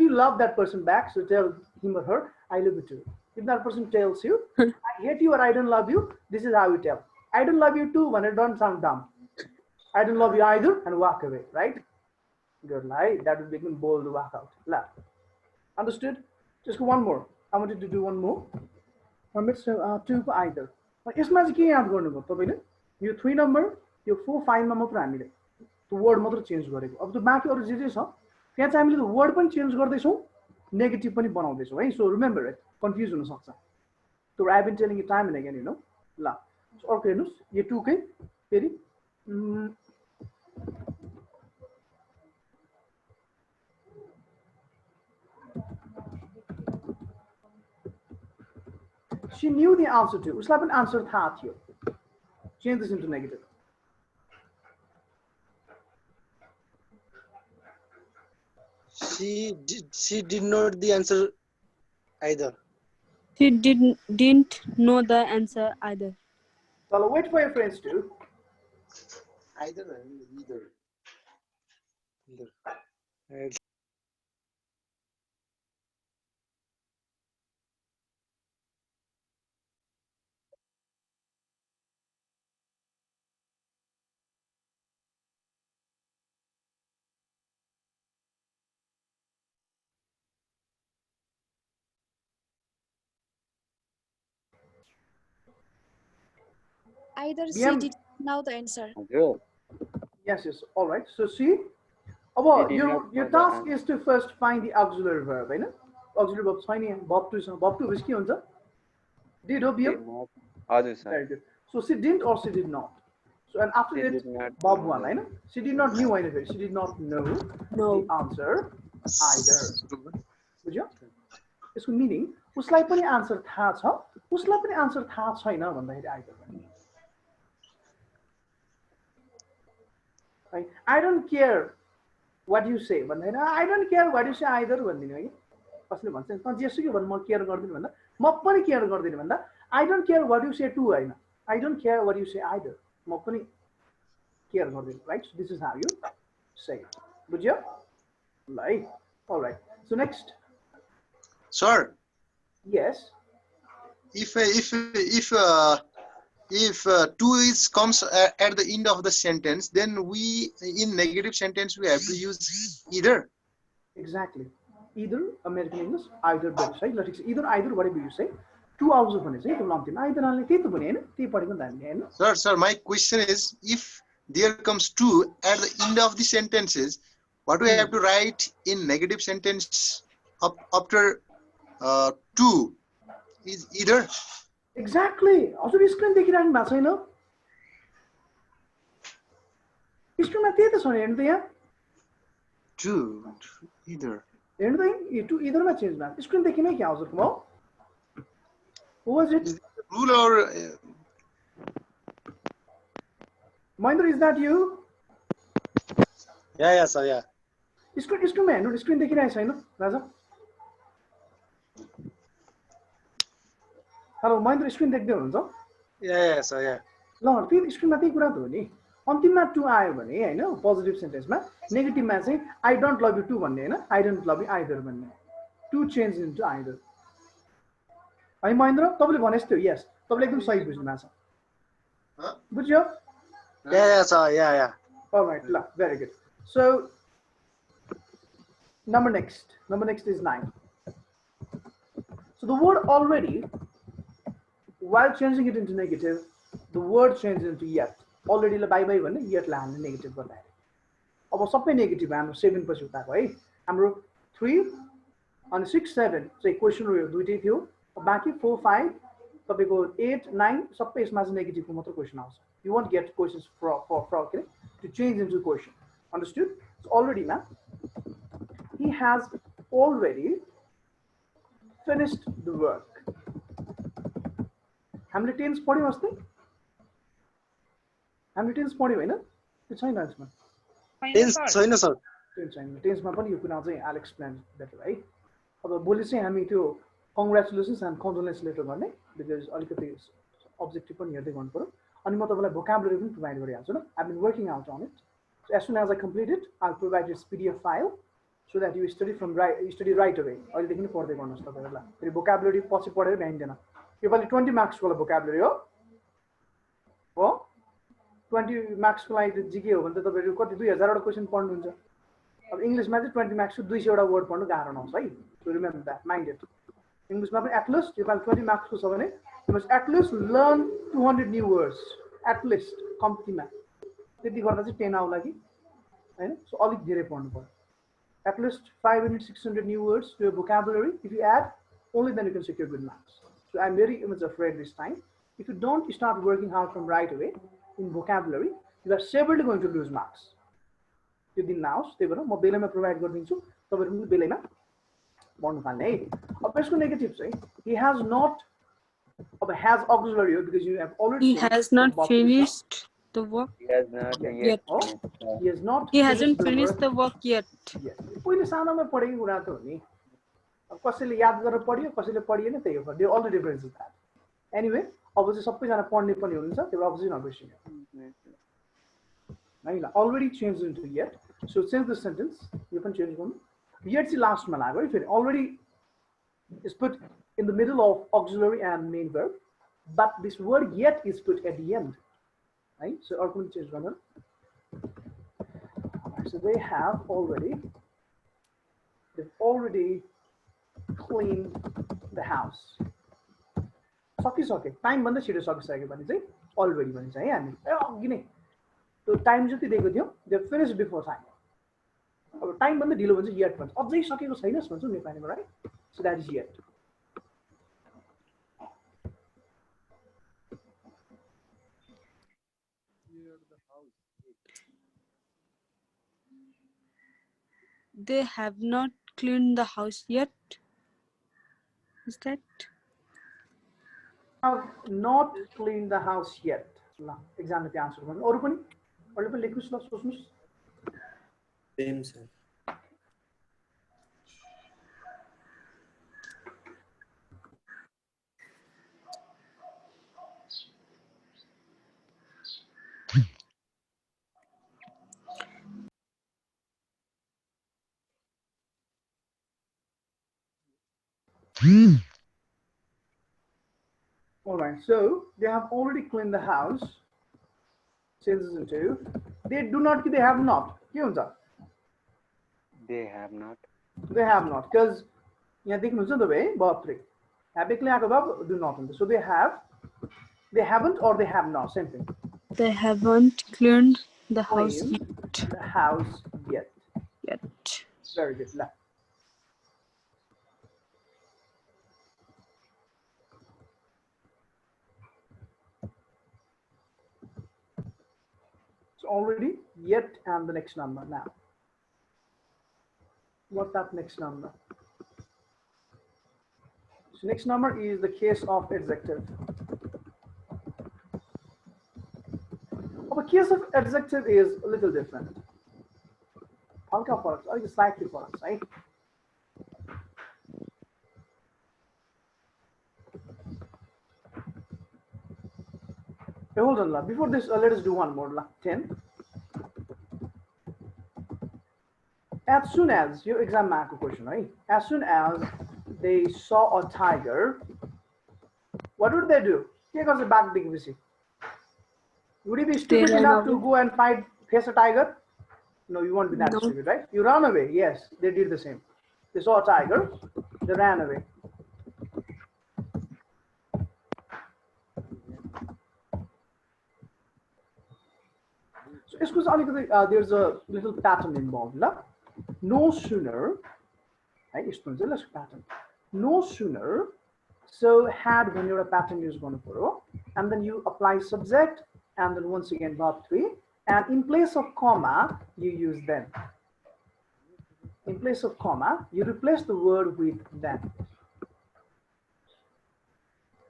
you love that person back, so tell him or her, I love you too. If that person tells you, I hate you or I don't love you, this is how you tell. I don't love you too when it don't sound dumb. I don't love you either and walk away, right? Good lie. That would become bold walk out. La. Understood? Just one more. I wanted to do one more. Two either. यसमा चाहिँ के याद गर्नुभयो तपाईले यो 3 number यो 4 5 मा मात्र हामीले त्यो वर्ड मात्र चेन्ज गरेको अब त्यो बाँकी अरु जे छ त्यहाँ चाहिँ हामीले त्यो वर्ड पनि चेन्ज गर्दै छौं नेगेटिभ पनि बनाउँदै छौं है सो रिमेम्बर इट कन्फ्युज हुन सक्छ So I've been telling you time and again, you know. La. So okay, no. ये 2 के फेरि she knew the answer to. उसलाई पनि answer थाहा थियो. Change this into negative. She did not the answer either. She didn't know the answer either. So wait for your friends too. Either. Either she BM. did know the answer. हजुर Yes, yes. All right. So see, He did your not know the task answer. is to first find the auxiliary verb, right? Auxiliary verb छैन verb to verb to के हुन्छ? Did or BM? हजुर sir Very good. So she didn't or she did not. So and after She it, did not Bob know one, the- right? She did not knew anything. She did not know No. the answer either. बुझ्यो? यसको meaning उसलाई पनि answer थाहा छ, उसलाई पनि answer थाहा छैन भन्दाखेरि either भन्ने. I don't care what you say भन्दैन. I don't care what you say either भन्दिनु है. कसले भन्छ त जेसुकै भन् म केयर गर्दिन भन्दा म पनि केयर गर्दिन भन्दा I don't care what you say too Hahn. I don't care what you say either. म पनि केयर गर्दिन, right? So this is how you say it. बुझ्यो? ल है. All right. So next. Sir, Yes. if two is comes at the end of the sentence, then we in negative sentence we have to use either. Exactly. Either American English, either British, right? Let's say either, whatever you say. 2 hours of it, either only Sir, my question is, if there comes two at the end of the sentences, what do we have to write in negative sentence after two is either? Exactly. Also, screen देखिराख्नु भएको छैन. स्क्रिनमा त्यही त छ नि, हेर्नु त यहाँ. Two, either. हेर्नु त यो टु इदरमा चेन्ज भएको. स्क्रिन देखिनै क्या हजुरको म? Who was it? Is it a rule or? Mahendra, is that you? Yeah, sir, yeah. स्क्रिनमा हेर्नु, स्क्रिन देखिरहेको छैन राजा. हेलो महेन्द्र, स्क्रिन देख्दै हुनुहुन्छ? Yeah, sir, yeah. ल फेरि स्क्रिनमा त्यही कुरा त हो नि. अन्तिममा टु आयो भने हैन पोजिटिभ सेन्टेन्समा, नेगेटिभमा चाहिँ आई डोन्ट लभ यु टु भन्ने हैन, I don't love you either भन्ने. To change into either. है महेन्द्र, तपाईँले भने जस्तो यस, तपाईँले एकदम सही बुझ्नु भएको छ. बुझ्यो? Yeah, sir, yeah. All right, very good. So number next is 9. So the word already, while changing it into negative, the word changes into yet. Already la bye भन्ने yet ला हामीले नेगेटिभ गर्दाखेरि. अब सबै नेगेटिभ हाम्रो 7 पछि उताको है. हाम्रो 3 अनि 6 7 चाहिँ क्वेशन रो दुईटै थियो. बाकी 4 5 तपाईको 8 9 सबै यसमा चाहिँ नेगेटिभको मात्र क्वेशन आउँछ. You won't get questions for to change into question. Understood? So already now he has already finished the work. हामीले टेन्स पढ्यौं अस्ति? हामीले टेन्स पढ्यौं हैन? त्यो छैन यसमा. Tense छैन सर. टेन्समा पनि यो कुरा चाहिँ I'll explain better है. अब भोलि चाहिँ हामी त्यो congratulations and condolence letter गर्ने, because अलिकति objective पनि हेर्दै गर्नु पर्यो. अनि म तपाईलाई vocabulary पनि provide गरिहाल्छु ल. I've been working out on it. So as soon as I complete it, I'll provide this PDF file so that you study right away. अहिलेदेखि नै पढ्दै गर्नुहोस् तपाईहरुलाई. फेरि vocabulary पछि पढेर भ्याइँदैन. यो पालि 20 मार्क्स वाला vocabulary हो 20 मार्क्स को लागि जीके हो भने त तपाईहरु कति 2000 वटा क्वेशन पढ्नुहुन्छ. अब इंग्लिशमा चाहिँ 20 मार्क्स 200 वटा वर्ड पढ्नु गाह्रो नहोस् है. So remember that, mind it. इंग्लिशमा पनि at least yo Pali 20 marks को छ भने you must at least learn 200 new words, at least कम्तीमा. त्यति गर्दा चाहिँ 10 आउला कि हैन. So अलिक धेरै पढ्नु पर्यो. At least 500 600 new words to your vocabulary. If you add, only then you can secure good marks. So I'm very much afraid this time. If you don't start working hard from right away in vocabulary, you are surely going to lose marks. त्यो दिन नआओस्, त्यही भएर म बेलैमा provide गरिदिन्छु, तपाईँहरू पनि बेलैमा पढ्नु थाल्ने है। अब यसको नेगेटिभ चाहिँ he has not, अब has auxiliary हो because you have already He has not finished the work He has not yet. हो, he has not He hasn't the finished work. the work yet. Yes. पहिले सानोमा पढेको कुरा त हो नि, अब कसैले याद गरेर पढ्यो कसैले पढिएन, त्यही हो, they all the difference is that. Anyway अब चाहिँ सबैजना पढ्ने पनि हुनुहुन्छ, त्यो अपोजिट नबिर्सिनु है ल। Already change into yet, so change the sentence, यो पनि चेन्ज गर्नु। येट चाहिँ लास्टमा लाग्यो है फेरि, already is put in the middle of auxiliary and main verb, but this word yet is put at the end, right? So अर्को पनि चेन्ज गर्नु। So they have already, they've already cleaned the house. सकिसके, time भन्दा छिटो सकिसक्यो भने चाहिँ already भन्छ है हामी, अघि नै त्यो टाइम जति दिएको थियौँ, दे फिनिश बिफोर टाइम। अब टाइम भन्दा ढिलो भन्छ येट भन्छ, अझै सकेको छैनस् भन्छौँ नेपालीमा, right? So that is yet. They have not cleaned the house yet. Is that? Have not cleaned the house yet. ल एक्जामले त्यो आन्सर गर्नु। अरू पनि अरूले पनि लेख्नुस् ल, सोच्नुस्। Same, sir. All right, so they have already cleaned the house. Changes into they do not, they have not. के हुन्छ? They have not. They have not, because यहाँ देख्नुहुन्छ नि तपाईँ verb 3 habitually आएको verb do not हुन्छ. So they have, they haven't, or they have not, same thing. They haven't cleaned the house Cleaned yet. the house yet. Yet. Very good. ल so already, yet, and the next number now. What's that next number? So next number is the case of adjective. The case of adjective is a little different. हल्का फरक छ, अलिकति slightly फरक छ है। Hey, hold on, la. Before this, let us do one more. La. 10. As soon as, your exam mark question, right? As soon as they saw a tiger, what would they do? Because the back big busy. Would you be stupid enough to go and face a tiger? No, you won't be that stupid, right? You run away. Yes, they did the same. They saw a tiger, they ran away. So there's a little pattern involved. No sooner, pattern. No sooner, so had when you're a pattern is going to follow, and then you apply subject, and then once again verb 3, and in place of comma, you use then. In place of comma, you replace the word with then.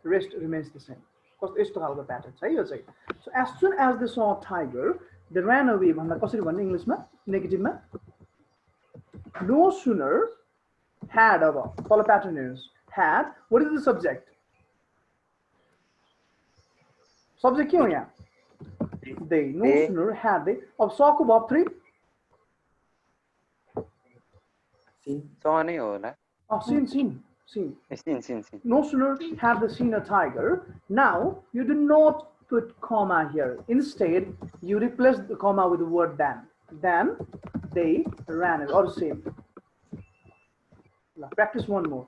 The rest remains the same. Because it's the pattern. So as soon as they saw a tiger, they ran away. English negative. No sooner had follow pattern is had. What is the subject? Subject क्यों यहाँ? They. No sooner had they. अब saw को verb 3. Saw नहीं होला. Oh, seen. Seen. No sooner have they seen a tiger. Now you do not put comma here. Instead, you replace the comma with the word then. Then they ran it, or same. Now, practice one more.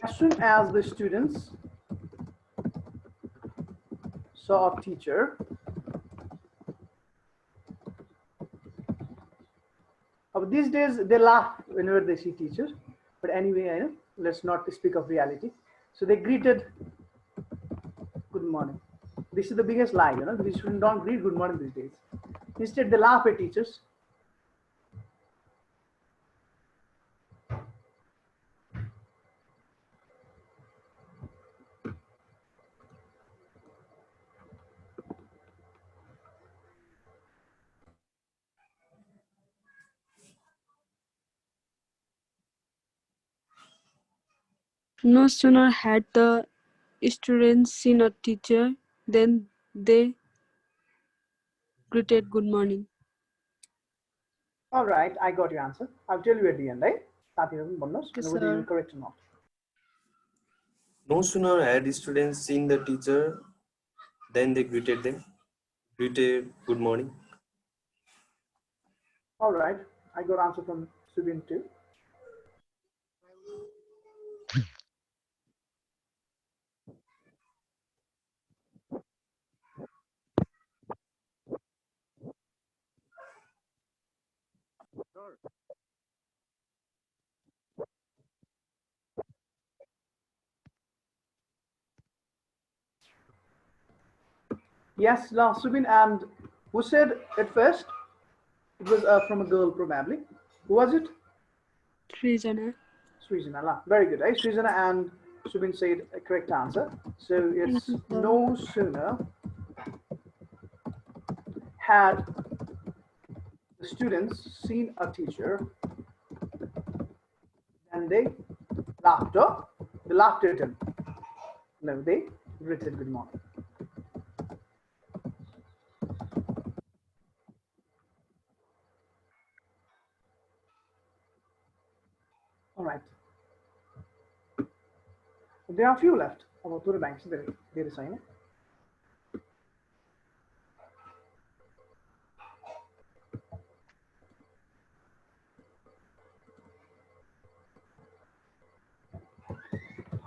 As soon as the students saw a teacher, these days they laugh whenever they see teachers. But anyway, let's not speak of reality. So they greeted, good morning. This is the biggest lie, the students don't greet good morning these days. Instead, they laugh at teachers. No sooner had the students seen a teacher than they greeted good morning. All right, I got your answer. I'll tell you at the end, right? Yes, Whether you sir. correct or not. No sooner had students seen the teacher, then they greeted good morning. All right, I got answer from Subin too. Yes, last Subin, and who said it first? It was from a girl probably. Who was it? Srijana. Srijana. Very good. Srijana and Subin said a correct answer. So it's Thank you, sir. no sooner had the students seen a teacher than they laughed. They laughed at him. No, they greeted good morning. All right. There are a few left. About two banks there is sign.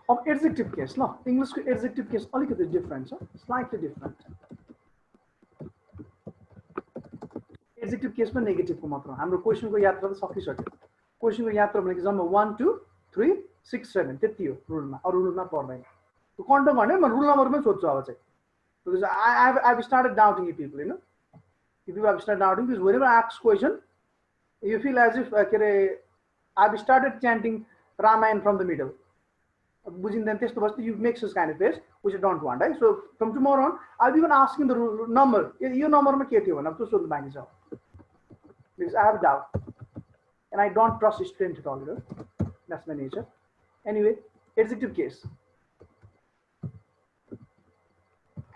Of adjective case, no. English adjective case अलिकति different, slightly different. Adjective case में negative को मात्र हाम्रो question को यात्रा त सकिसक्यो. Question को यात्रा भनेको जम्मा 1 2 3 6 7 त्यति हो रुलमा. अरु रुलमा पर्दैन. त्यो कन्टेन्ट भने म रुल नम्बरमै सोध्छु अब चाहिँ. Because I've started doubting you people, If you have started doubting, because whenever I ask question, you feel as if I've started chanting Ramayana from the middle. You make this kind of face, which I don't want, right? So from tomorrow on, I'll be even asking the number. Your number because I have a doubt. And I don't trust students at all, That's my nature. Anyway, adjective case.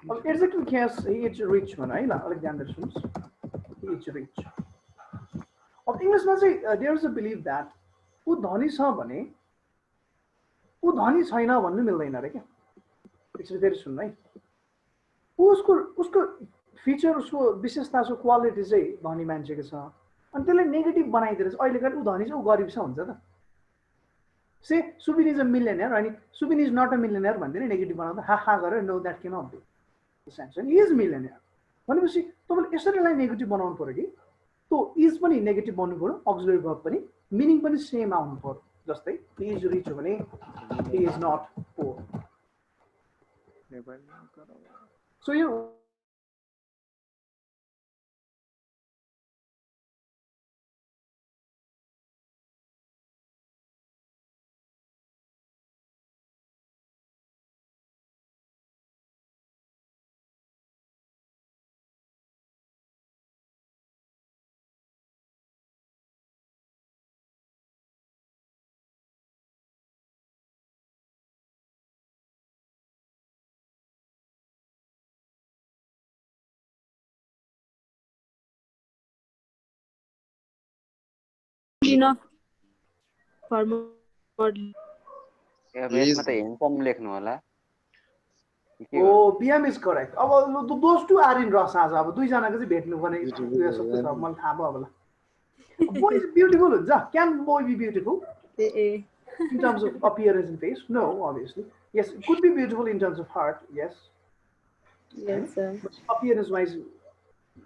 Adjective case, he is rich one, right? Alexander Schultz. He is rich. Of English, there's a belief that who dhani cha bhane ऊ धनी छैन भन्नु मिल्दैन रे के एकचोटि फेरि सुन्नु है उसको फिचर उसको विशेषता उसको क्वालिटी चाहिँ धनी मान्छेको छ अनि त्यसले नेगेटिभ बनाइदिएर चाहिँ अहिले ऊ धनी चाहिँ ऊ गरिब छ हुन्छ त से सुबिन इज अ मिलियनियर अनि Subin is not a millionaire भन्दैन नेगेटिभ बनाउँदा हा हा गरेर know that can not be sense he is millionaire भनेपछि तपाईले यसरीलाई नेगेटिभ बनाउनु पर्यो कि त्यो इज पनि नेगेटिभ बनाउनु पर्यो अक्सिलरी भर्ब पनि मिनिङ पनि सेम आउनु पर्यो जस्तै he is rich भने he is not poor. So you Enough for more. यसमा त हेन्सम लेख्नु होला. Oh, BM is correct. Those two are in Rasa. अब दुईजनाको चाहिँ भेट्नु पर्ने सबै छ मलाई थाहा भयो होला. Boy is beautiful हुन्छ. Can boy be beautiful? In terms of appearance and face? No, obviously. Yes, it could be beautiful in terms of heart. Yes. Yes, sir. But appearance-wise,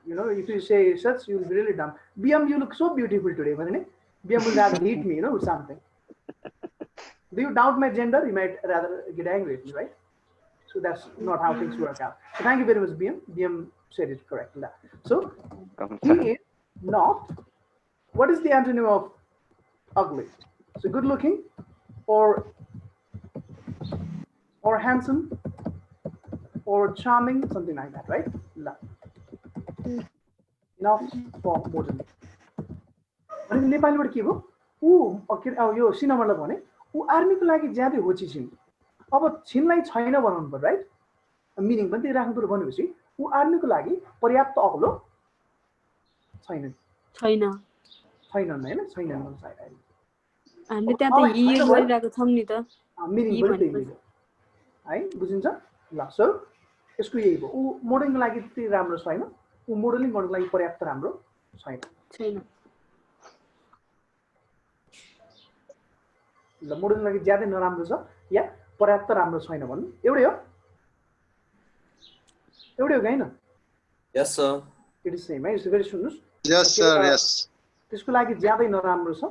if you say such, you'll be really dumb. BM, you look so beautiful today, wasn't it? BM will rather hit me, with something. Do you doubt my gender? You might rather get angry at me, right? So that's not how things work out. So thank you very much, BM. BM said it correctly. So he is not. What is the antonym of ugly? So good looking, or handsome, or charming, something like that, right? Enough for modern. अनि नेपालीबाट के भयो ऊ यो सिनेमालाई भने ऊ आर्मीको लागि ज्यादै होची छिन् अब छिनलाई छैन बनाउनु पर्यो राइट मिनिङ पनि त्यही राख्नु पर्यो भनेपछि ऊ आर्मीको लागि पर्याप्त अग्लो छैन छैन छैनन् हैन छैनन् भन्छ अहिले हामीले त्यहाँ त हि गरिरहेको छौं नि त मिनिङ पनि त्यही हो है बुझिन्छ ल सो यसको यही हो ऊ मोडलिङको लागि त्यति राम्रो छैन ऊ मोडलिङ गर्नको लागि पर्याप्त राम्रो छैन छैन ल मोडलिङको लागि ज्यादै नराम्रो छ या पर्याप्त राम्रो छैन भन्नु एउटै हो कि हैन yes sir it is same है यसो गरी सुन्नुस् यस सर यस त्यसको लागि ज्यादै नराम्रो छ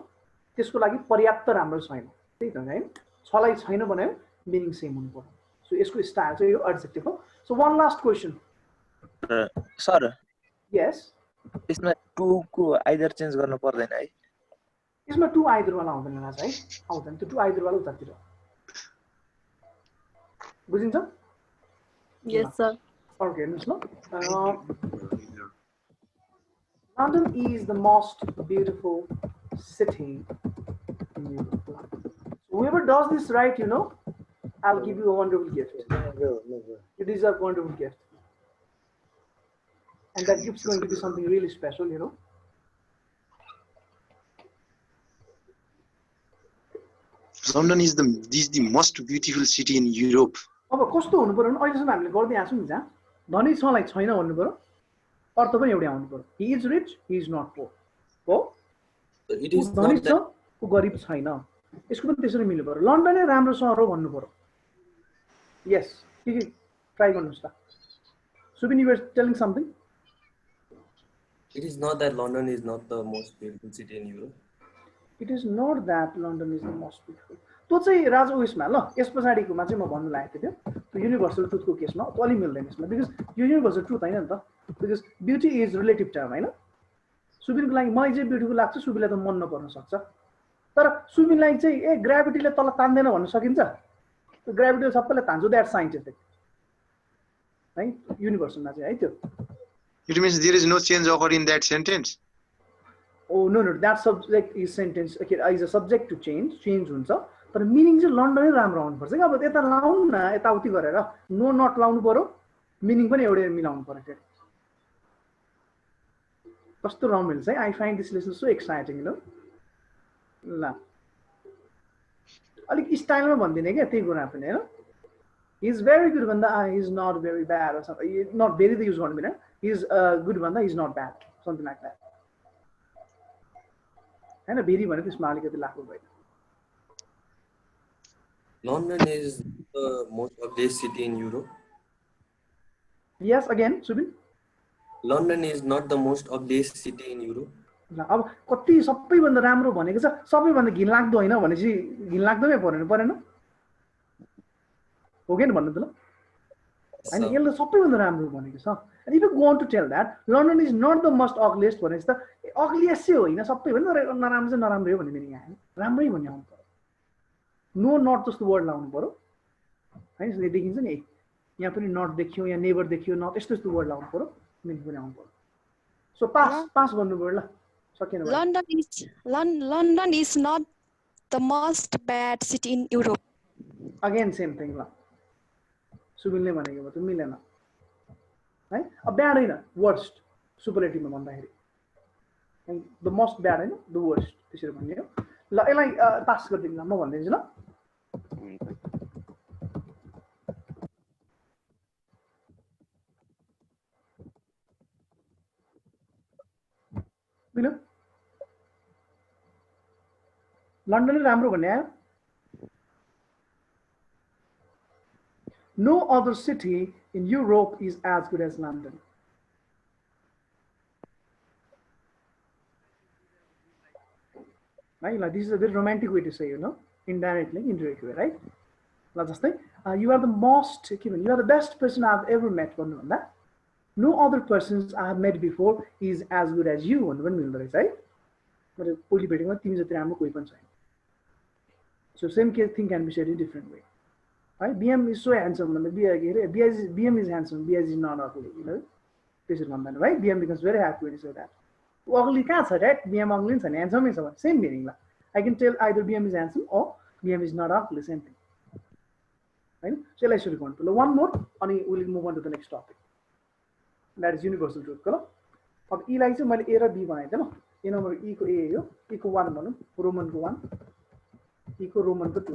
त्यसको लागि पर्याप्त राम्रो छैन त्यही त हैन छलाई छैन भने मिनिङ सेम हुनु पर्यो सो यसको स्टाइल चाहिँ यो एडजेक्टिभ हो so one last question sir yes यसमा टु को आइदर चेन्ज गर्नु पर्दैन है यसमा टु आइदर वाला आउँदैन राज है आउँदैन त्यो टु आइदर वाला उतातिर बुझिन्छ यस सर अर्को हेर्नुस् ल London is the most beautiful city in Europe. Whoever does this right, I'll give you a wonderful gift. You deserve a wonderful gift. And that gift's going to be something really special, London is the most beautiful city in Europe. अब कस्तो हुनु पर्यो भने अहिलेसम्म हामीले गर्दै आछौँ नि जहाँ धनी छलाई छैन भन्नु पर्यो अर्थ पनि एउटै आउनु पर्यो he is rich he is not poor हो इट इज धनी छ ऊ गरिब छैन यसको पनि त्यसरी मिल्नु पर्यो लन्डनै राम्रो सहर हो भन्नु पर्यो यस के ट्राई गर्नुस् त Subin you were telling something It is not that London is not the most beautiful city in Europe. It is not that London is the most beautiful. त्यो चाहिँ राजा उयसमा ल यस पछाडिकोमा चाहिँ म भन्नु लागेको थियो त्यो युनिभर्सल ट्रुथको केसमा त्यो अलि मिल्दैन यसमा बिकज यो युनिभर्सल ट्रुथ हैन नि त because beauty is relative term हैन सुबिनको लागि मलाई चाहिँ ब्युटिफुल लाग्छ सुबिलाई त मन नपर्न सक्छ तर सुबिनलाई चाहिँ ग्राभिटीले तल तान्दैन भन्न सकिन्छ त्यो ग्राभिटीले सबैलाई तान्छ द्याट साइन्टिफिक है युनिभर्सलमा चाहिँ है त्यो It means there is no change occurred in that sentence. Oh no, that subject is sentence okay is a subject to change हुन्छ तर मिनिङ चाहिँ लन्डनै राम्रो आउनु पर्छ अब यता लाउनु न यताउति गरेर नो नट लाउनु पर्यो मिनिङ पनि एउटै मिलाउनु पर्यो फेरि कस्तो रमाइलो छ I find this lesson so exciting ल अलिक स्टाइलमा भन्दिनँ क्या त्यही कुरा पनि हैन he is very good भन्दा he is not very bad or something not very the use गर्नु मिल्दैन he is good भन्दा he is not bad something like that हैन भेरी भने त्यसमा अलिकति लाग्नु भयो London is the most ugliest city in Europe. yes again Subin London is not the most ugliest city in Europe. ल अब कति सबैभन्दा राम्रो भनेको छ सबैभन्दा घिनलाग्दो हैन भनेपछि घिनलाग्दोमै परेन हो के भन्नु त ल हैन यसले सबैभन्दा राम्रो भनेको छ and if you want to tell that London is not the most ugliest भनेपछि त ugliest चाहिँ होइन सबैभन्दा नराम्रो चाहिँ नराम्रो हो भन्ने मिनिङ आयो राम्रै भन्ने आउनु पर्यो नो नट जस्तो वर्ड लाउनु पर्यो हैन यसले देखिन्छ नि यहाँ पनि नट देखियो यहाँ नेभर देखियो नट यस्तो यस्तो वर्ड लाउनु पर्यो मिनिङ पनि आउनु पर्यो सो पास भन्नु पर्यो ल सकिएन London is not the most bad city in Europe. Again same thing ल सुबिनले भनेको भए त मिलेन है अब ब्याड होइन वर्स्ट सुपरलेटिभमा भन्दाखेरि द मोस्ट ब्याड होइन द वर्स्ट त्यसरी भन्ने हो ल यसलाई पास गरिदिनु ल म भनिदिन्छु ल बिलो लन्डन राम्रो भन्ने आयो No other city in Europe is as good as London. right? Like this is a very romantic way to say, indirectly, indirect way, right? Like just say, you are the most, you are the best person I've ever met. No other persons I have met before is as good as you. Right? So same thing can be said in different way. Right? BM is so handsome. BM is handsome. BS is not ugly. Right? BM becomes very happy when you say that. Ugly can't say that. BM ugly is handsome is same meaning. I can tell either BM is handsome or BM is not ugly. Same thing. Right? So let's go on. One more, and we'll move on to the next topic. That is universal truth. अब ई लाई चाहिँ मैले ए र B बनाएको थिएँ ल ए number ई को ए हो ई को 1 भनौँ रोमन को 1 ई को रोमन को 2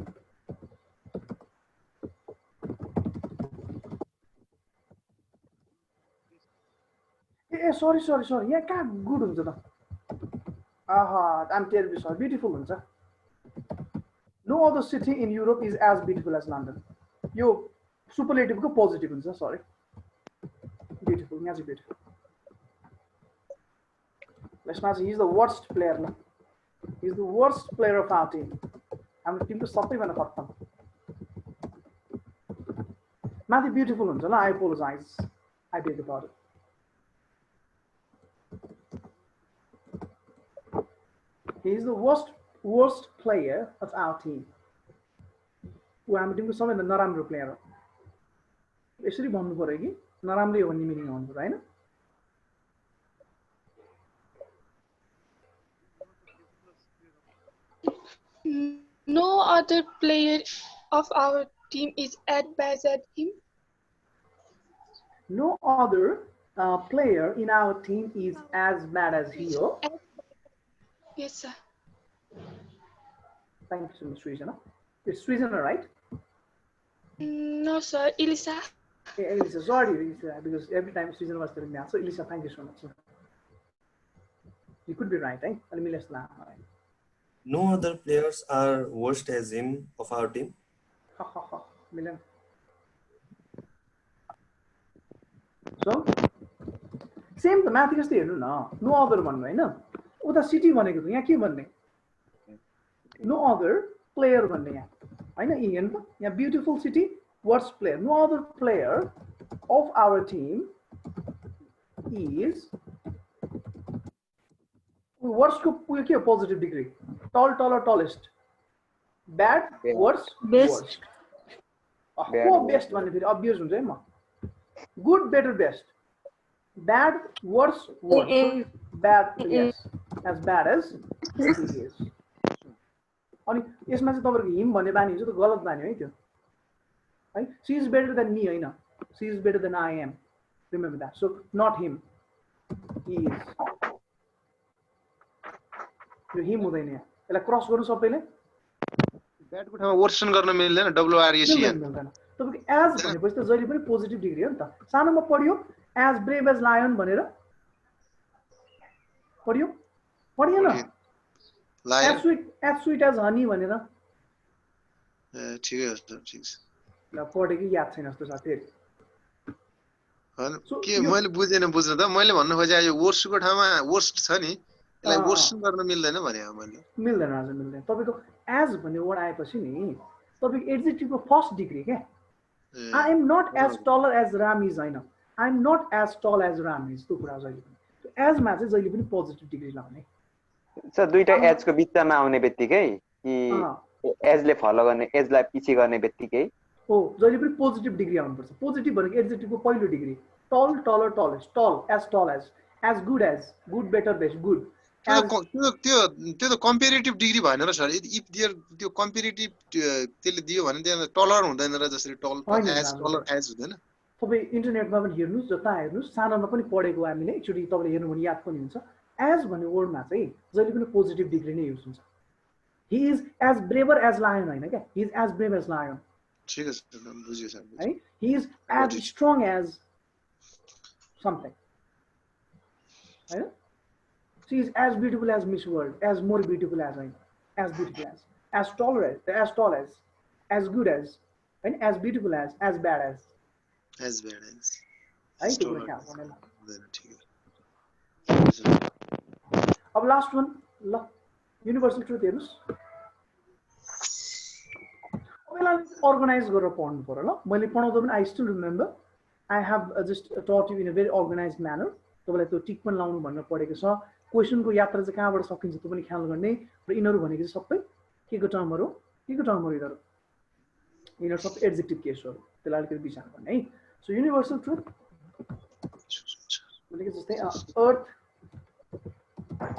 ए सरी यहाँ कहाँ गुड हुन्छ त aha I am terribly sorry beautiful हुन्छ no other city in Europe is as beautiful as London यो सुपरलेटिभको पोजिटिभ हुन्छ सरी ब्युटिफुल यहाँ चाहिँ beautiful Leshmaji, he's the worst player. No? He's the worst player of our team. I'm team to stop him and cut them. Matthew, beautiful ones. I apologize. I beg your pardon. He's the worst player of our team. Who I'm team to some in the Naramru player. Actually, one for again. Naramri only meaning on, right? No other player of our team is as bad as him. No other player in our team is as bad as he. Yes, sir. Thank you so much, Srijana. It's Srijana, right? No, sir. Elisa. Hey, Elisa, sorry, Elisa, because every time Srijana was telling me, so Elisa, thank you so much. You could be right, eh? Let me let's laugh. No other players are worst as him of our team. Ha ha ha. Milan. So, same the math is there, no other one, right? No, the city one again. Yeah, key one. No other player one. I know Ian. Yeah, beautiful city. Worst player. No other player of our team is. Worst को क्या positive degree? Tall, taller, tallest. Bad, worst, Best. worst. Who best one if it obvious हुन्छ है म. Good, better, best. Bad, worse, worse. So is bad, yes, as bad as he is. अनि यसमा चाहिँ तपाईहरुको him भन्ने बानी हुन्छ त गलत बानी है त्यो. है? She is better than me हैन. She is better than I am. Remember that. So not him. He is. Yo him हुँदैन यहाँ यसलाई क्रस गर्नु सबैले ब्याडको ठाउँमा वर्सन गर्न मिल्दैन WRECN मिल्दैन तपाईको एज भनेपछि त जहिले पनि पोजिटिभ डिग्री हो नि त सानोमा पढ्यो एज ब्रेभ एज लायन भनेर पढ्यो पढिएन lion as sweet as honey भनेर ठिकै हो सर ठिक छ ल पढेको याद छैन जस्तो छ फेरि हैन के मैले बुझ्न त मैले भन्न खोजे यो वर्स्टको ठाउँमा वर्स्ट छ नि यसलाई वर्सन गर्न मिल्दैन भने मैले मिल्दैन हजुर मिल्दैन तपाईको एज भन्ने वर्ड आएपछि नि तपाईको एडजेक्टिभको फर्स्ट डिग्री के I am not as taller as Ram is हैन I am not as tall as Ram is त्यो कुरा जहिले पनि एजमा चाहिँ जहिले पनि पोजिटिभ डिग्री लाउने सर दुईटा एजको बिचमा आउने बित्तिकै कि एजले फलो गर्ने एजलाई पछि गर्ने बित्तिकै हो जहिले पनि पोजिटिभ डिग्री आउनुपर्छ पोजिटिभ भनेको एडजेक्टिभको पहिलो degree tall taller tallest tall as good better best good त्यो त कम्पेरेटिभ डिग्री भएन र सर इफ देयर त्यो कम्पेरेटिभ त्यसले दियो भने त्यहाँ टलर हुँदैन र जसरी टल एज टलर एज हुँदैन तपाई इन्टरनेटमा पनि हेर्नुस् जता हेर्नुस् सानोमा पनि पढेको हामीले एकचोटी तपाईले हेर्नु भने याद पनि हुन्छ एज भन्ने वर्डमा चाहिँ जहिले पनि पोजिटिभ डिग्री नै युज हुन्छ he is as braver as lion हैन के he is as brave as lion ठीक है सर बुझ्यो सर है he is as strong as something हैन She is as beautiful as Miss World, as more beautiful as I am, as beautiful as tall as good as, and as beautiful as bad as. As bad as. I think we can. अब last one, universal truth हेर्नुस् यसलाई organise गरेर पढ्नु पर्यो ल मैले पढाउँदा पनि I still remember I have just टट यु इन अ भेरी अर्गनाइज म्यानर तपाईँलाई त्यो टिक पनि लाउनु भनेर पढेको छ क्वेसनको यात्रा चाहिँ कहाँबाट सकिन्छ त्यो पनि ख्याल गर्ने र यिनीहरू भनेको चाहिँ सबै के टर्महरू यिनीहरू सबै एड्जेक्टिभ केसहरू त्यसलाई अलिकति विचार गर्ने है सो युनिभर्सल ट्रुथ भनेको जस्तै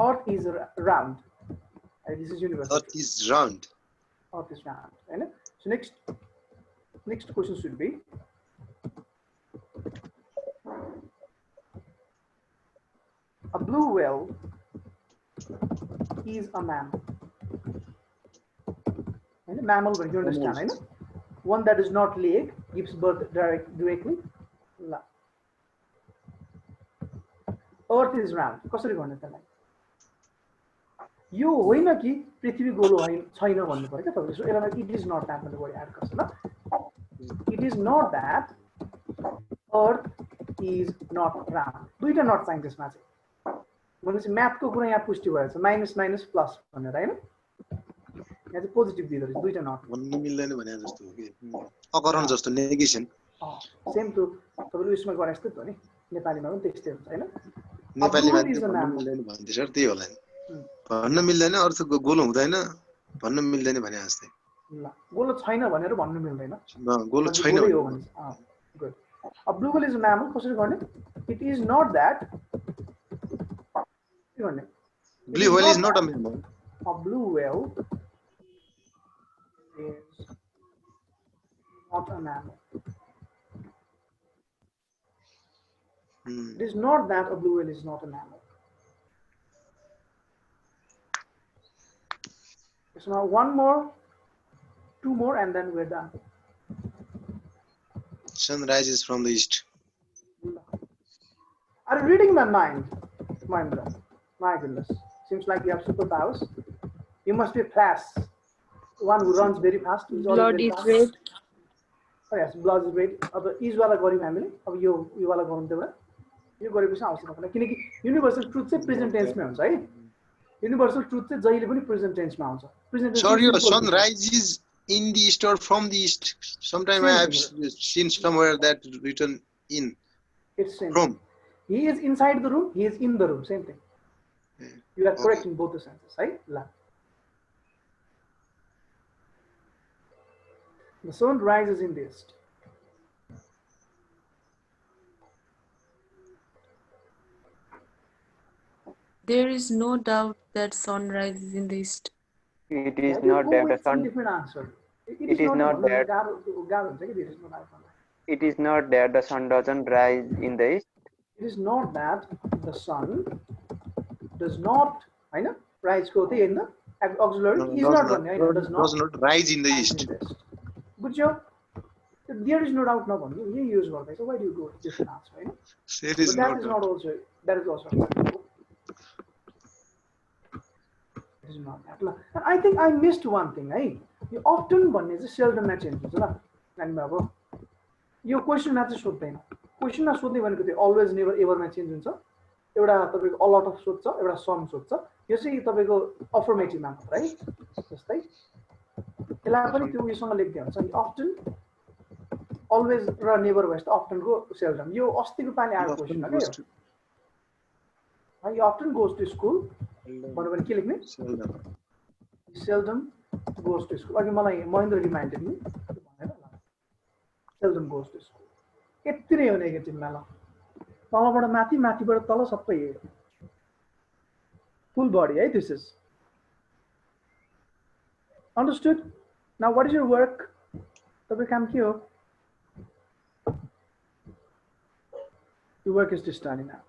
Earth is round this is universal Earth is round. Earth is round हैन so next question should be a blue whale is a mammal and mammal when you understand right? One that is not leg gives birth directly la earth is round कसरी गर्ने त्यसलाई यो होइन कि पृथ्वी गोलो छैन भन्नु पर्यो क्या तपाईले सो यसलाई इट इज नट दैट भन्ने वर्ड एड गर्छ ल it is not that earth is not round दुईटा नट चाहिन्छ त्यसमा चाहिँ भनेपछि म्याथको कुरा यहाँ पुष्टि भएछ माइनस माइनस प्लस भनेर हैन यहाँ चाहिँ पोजिटिभ दिँदो रहेछ दुईटा नट भन्नु मिल्दैन भने जस्तो हो कि अकरण जस्तो नेगेसन सेम टु तपाईले उयसमा गरे जस्तो त हो नि नेपालीमा पनि त्यस्तै हुन्छ हैन नेपालीमा भन्नु मिल्दैन भन्थे सर त्यही होला नि भन्न मिल्दैन अर्थ गोलो हुँदैन भन्न मिल्दैन भने जस्तै ल गोलो छैन भनेर भन्नु मिल्दैन गोलो छैन गुड अब blue whale is a mammal कसरी गर्ने इट इज नट दैट के गर्ने blue whale is not a mammal a blue whale is not a mammal it is not that a blue whale is not a mammal. So now one more, two more, and then we're done. Sun rises from the east. Are you reading my mind, Mahendra? My goodness, seems like you have superpowers. You must be a flash, one who runs very fast. Blood is red. Oh yes, blood is red. अब is वाला गऱ्यौँ हामीले अब यो वाला गरौँ त एउटा यो गरेपछि आउँछ तपाईलाई किनकि युनिभर्सल ट्रुथ चाहिँ प्रेजेन्ट टेन्समै हुन्छ है युनिभर्सल ट्रुथ चाहिँ जहिले पनि प्रेजेन्ट टेन्समा आउँछ present tense Sir, your sun rises in the east or from the east. Sometime I have seen somewhere that written in. It's same. From. He is inside the room, he is in the room, same thing. You are correct in both the senses, right? La. The sun rises in the east. There is no doubt that sun rises in the east. It is not that the sun. Different answer. It is not that. It is not that the sun doesn't rise in the east. It is not that the sun does not, I know, rise go in the auxiliary. No, He is not running. does not rise in the east. Good job. There is no doubt now. You use word. So why do you go with different answer? Right? There is But that no is doubt. not also. That is also. Acceptable. It is not that. And I think I missed one thing. You often one is seldom match in. And यो क्वेसनमा चाहिँ सोध्दैन क्वेसनमा सोध्ने भनेको त्यो always never एभरमा change हुन्छ एउटा तपाईको अ lot of सोध्छ एउटा सम सोध्छ यो चाहिँ तपाईको अफर्मेटिभमा है जस्तै यसलाई पनि त्यो उयोसँग लेख्दै हुन्छ अफ्टन अलवेज र नेभर भएछ त अफ्टनको सेल्डम यो अस्तिको पालि आएको क्वेसन हो क्या यो अफ्टन गोज टु स्कुल भन्नु भने के लेख्ने सेल्डम गोज टु स्कुल अघि मलाई महेन्द्र रिमाइन्डेड नि भनेर seldom goes to school. यति नै हो नेगेटिभमा ल तलबाट माथि माथिबाट तल सबै फुल बडी है this is understood now what is your work तपाईको काम के हो your work is to study now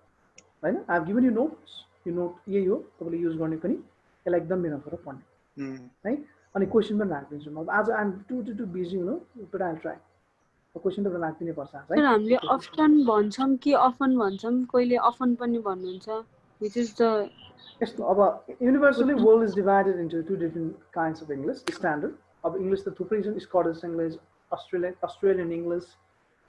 Hahn I have given you notes you note यही हो तपाईले युज गर्ने पनि यसलाई एकदम मिहिनेत गरेर पढ्ने है अनि क्वेशन पनि राख्दिन्छु म आज I am too busy you know but I'll try question त राख्दिनै पर्छ है सर हामीले अफ्टन भन्छौं कि अफन भन्छौं कहिले अफन पनि भन्नुहुन्छ which is the यस्तो अब universally world is divided into two different kinds of English standard अब English त थुप्रै छन् Scottish English Australian English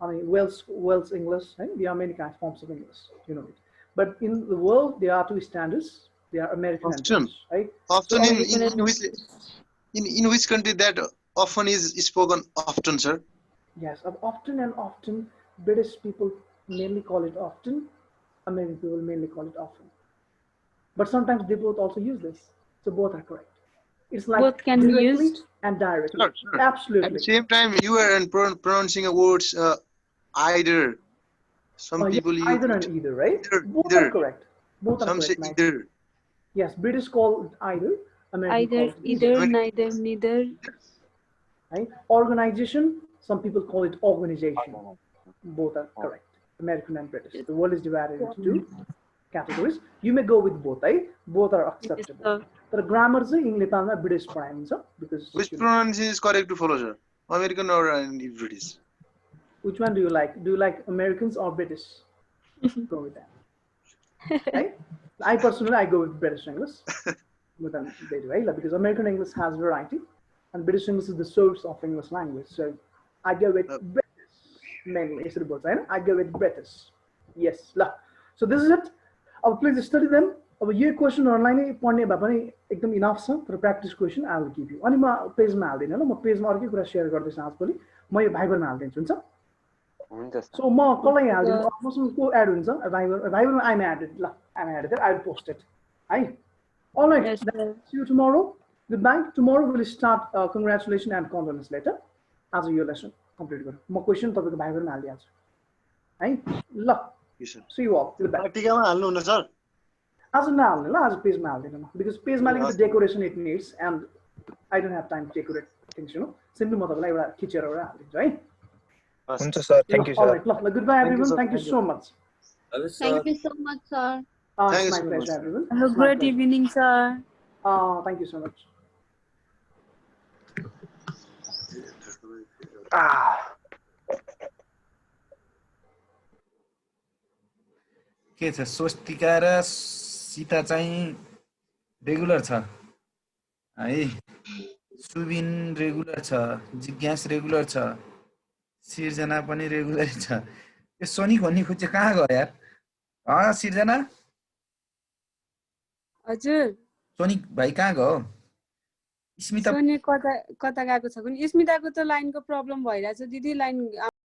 I mean Welsh English right there are many kinds forms of English you know it but in the world there are two standards They are American and Often. British, right? Often American and in which country that often is spoken often, sir? Yes, often and often, British people mainly call it often, American people mainly call it often. But sometimes they both also use this. So both are correct. It's like both can be directly used. and directly. Sure, sure. At Absolutely. the same time, you are pronouncing a words either. Some Yeah, people use either it and either, right? Both are either. correct. Both are Some say correct. either. Yes, British call it either, American call Either, it either, American- neither, neither. right? Organization, some people call it organization. Both are correct. American and British. The world is divided into two categories. You may go with both, right? Both are acceptable. sir. तर grammar चाहिँ नेपालमा British पढाइन्छ because Which pronunciation is correct to follow, sir? American or British? which one do you like? Do you like Americans or British? Go with that. Right? I personally go with British English. But then they do, right? Because American English has variety, and British English is the source of English language. So I go with British mainly. I go with British. Yes. So this is it. Please study them. अब यो क्वेसनहरुलाई नै पढ्ने भए पनि एकदम enough छ तर practice question I will give you अनि म पेजमा हाल्दिन ल म पेजमा अर्कै कुरा सेयर गर्दैछु आजभोलि म यो भाइबरमा हाल्दिन्छु हुन्छ हुन्छ सर सो म कसलाई हाल्दिन्छु मसँग को एड हुन्छ भाइबरमा आइ एम एडेड ल I am added I will post it है alright Yes, sir. see you tomorrow good night tomorrow we'll start congratulation and condolence letter आज यो लेसन कम्प्लिट गरौँ म क्वेसन तपाईको भाइबरमा हाल्दिहाल्छु है ल Yes, sir. see you all good bye प्र्याक्टिकलमा हाल्नु हुन्न sir आज नहाल्ने ल आज पेजमा हाल्दैन म बिकज पेजमा अलिकति decoration it needs and I don't have time to decorate things you know simply म तपाईँलाई एउटा खिचेर एउटा हालिदिन्छु है हुन्छ sir thank you sir alright ल goodbye everyone thank you so much Hello, sir. Thank you so much, sir. Thank It's you my so much, pleasure sir. everyone Have a It's my great pleasure. evening, sir. Thank you so much के छ स्वस्तिका र सीता चाहिँ regular छ है Subin regular छ जिज्ञास regular छ सिर्जना पनि regular छ यो सोनिक भन्ने खुच्चे कहाँ गयो यार सिर्जना हजुर सोनिक भाइ कहाँ गयो स्मिता सोनी कता कता गएको छ कुनी स्मिताको त लाइनको प्रब्लम भइरहेछ दिदी लाइन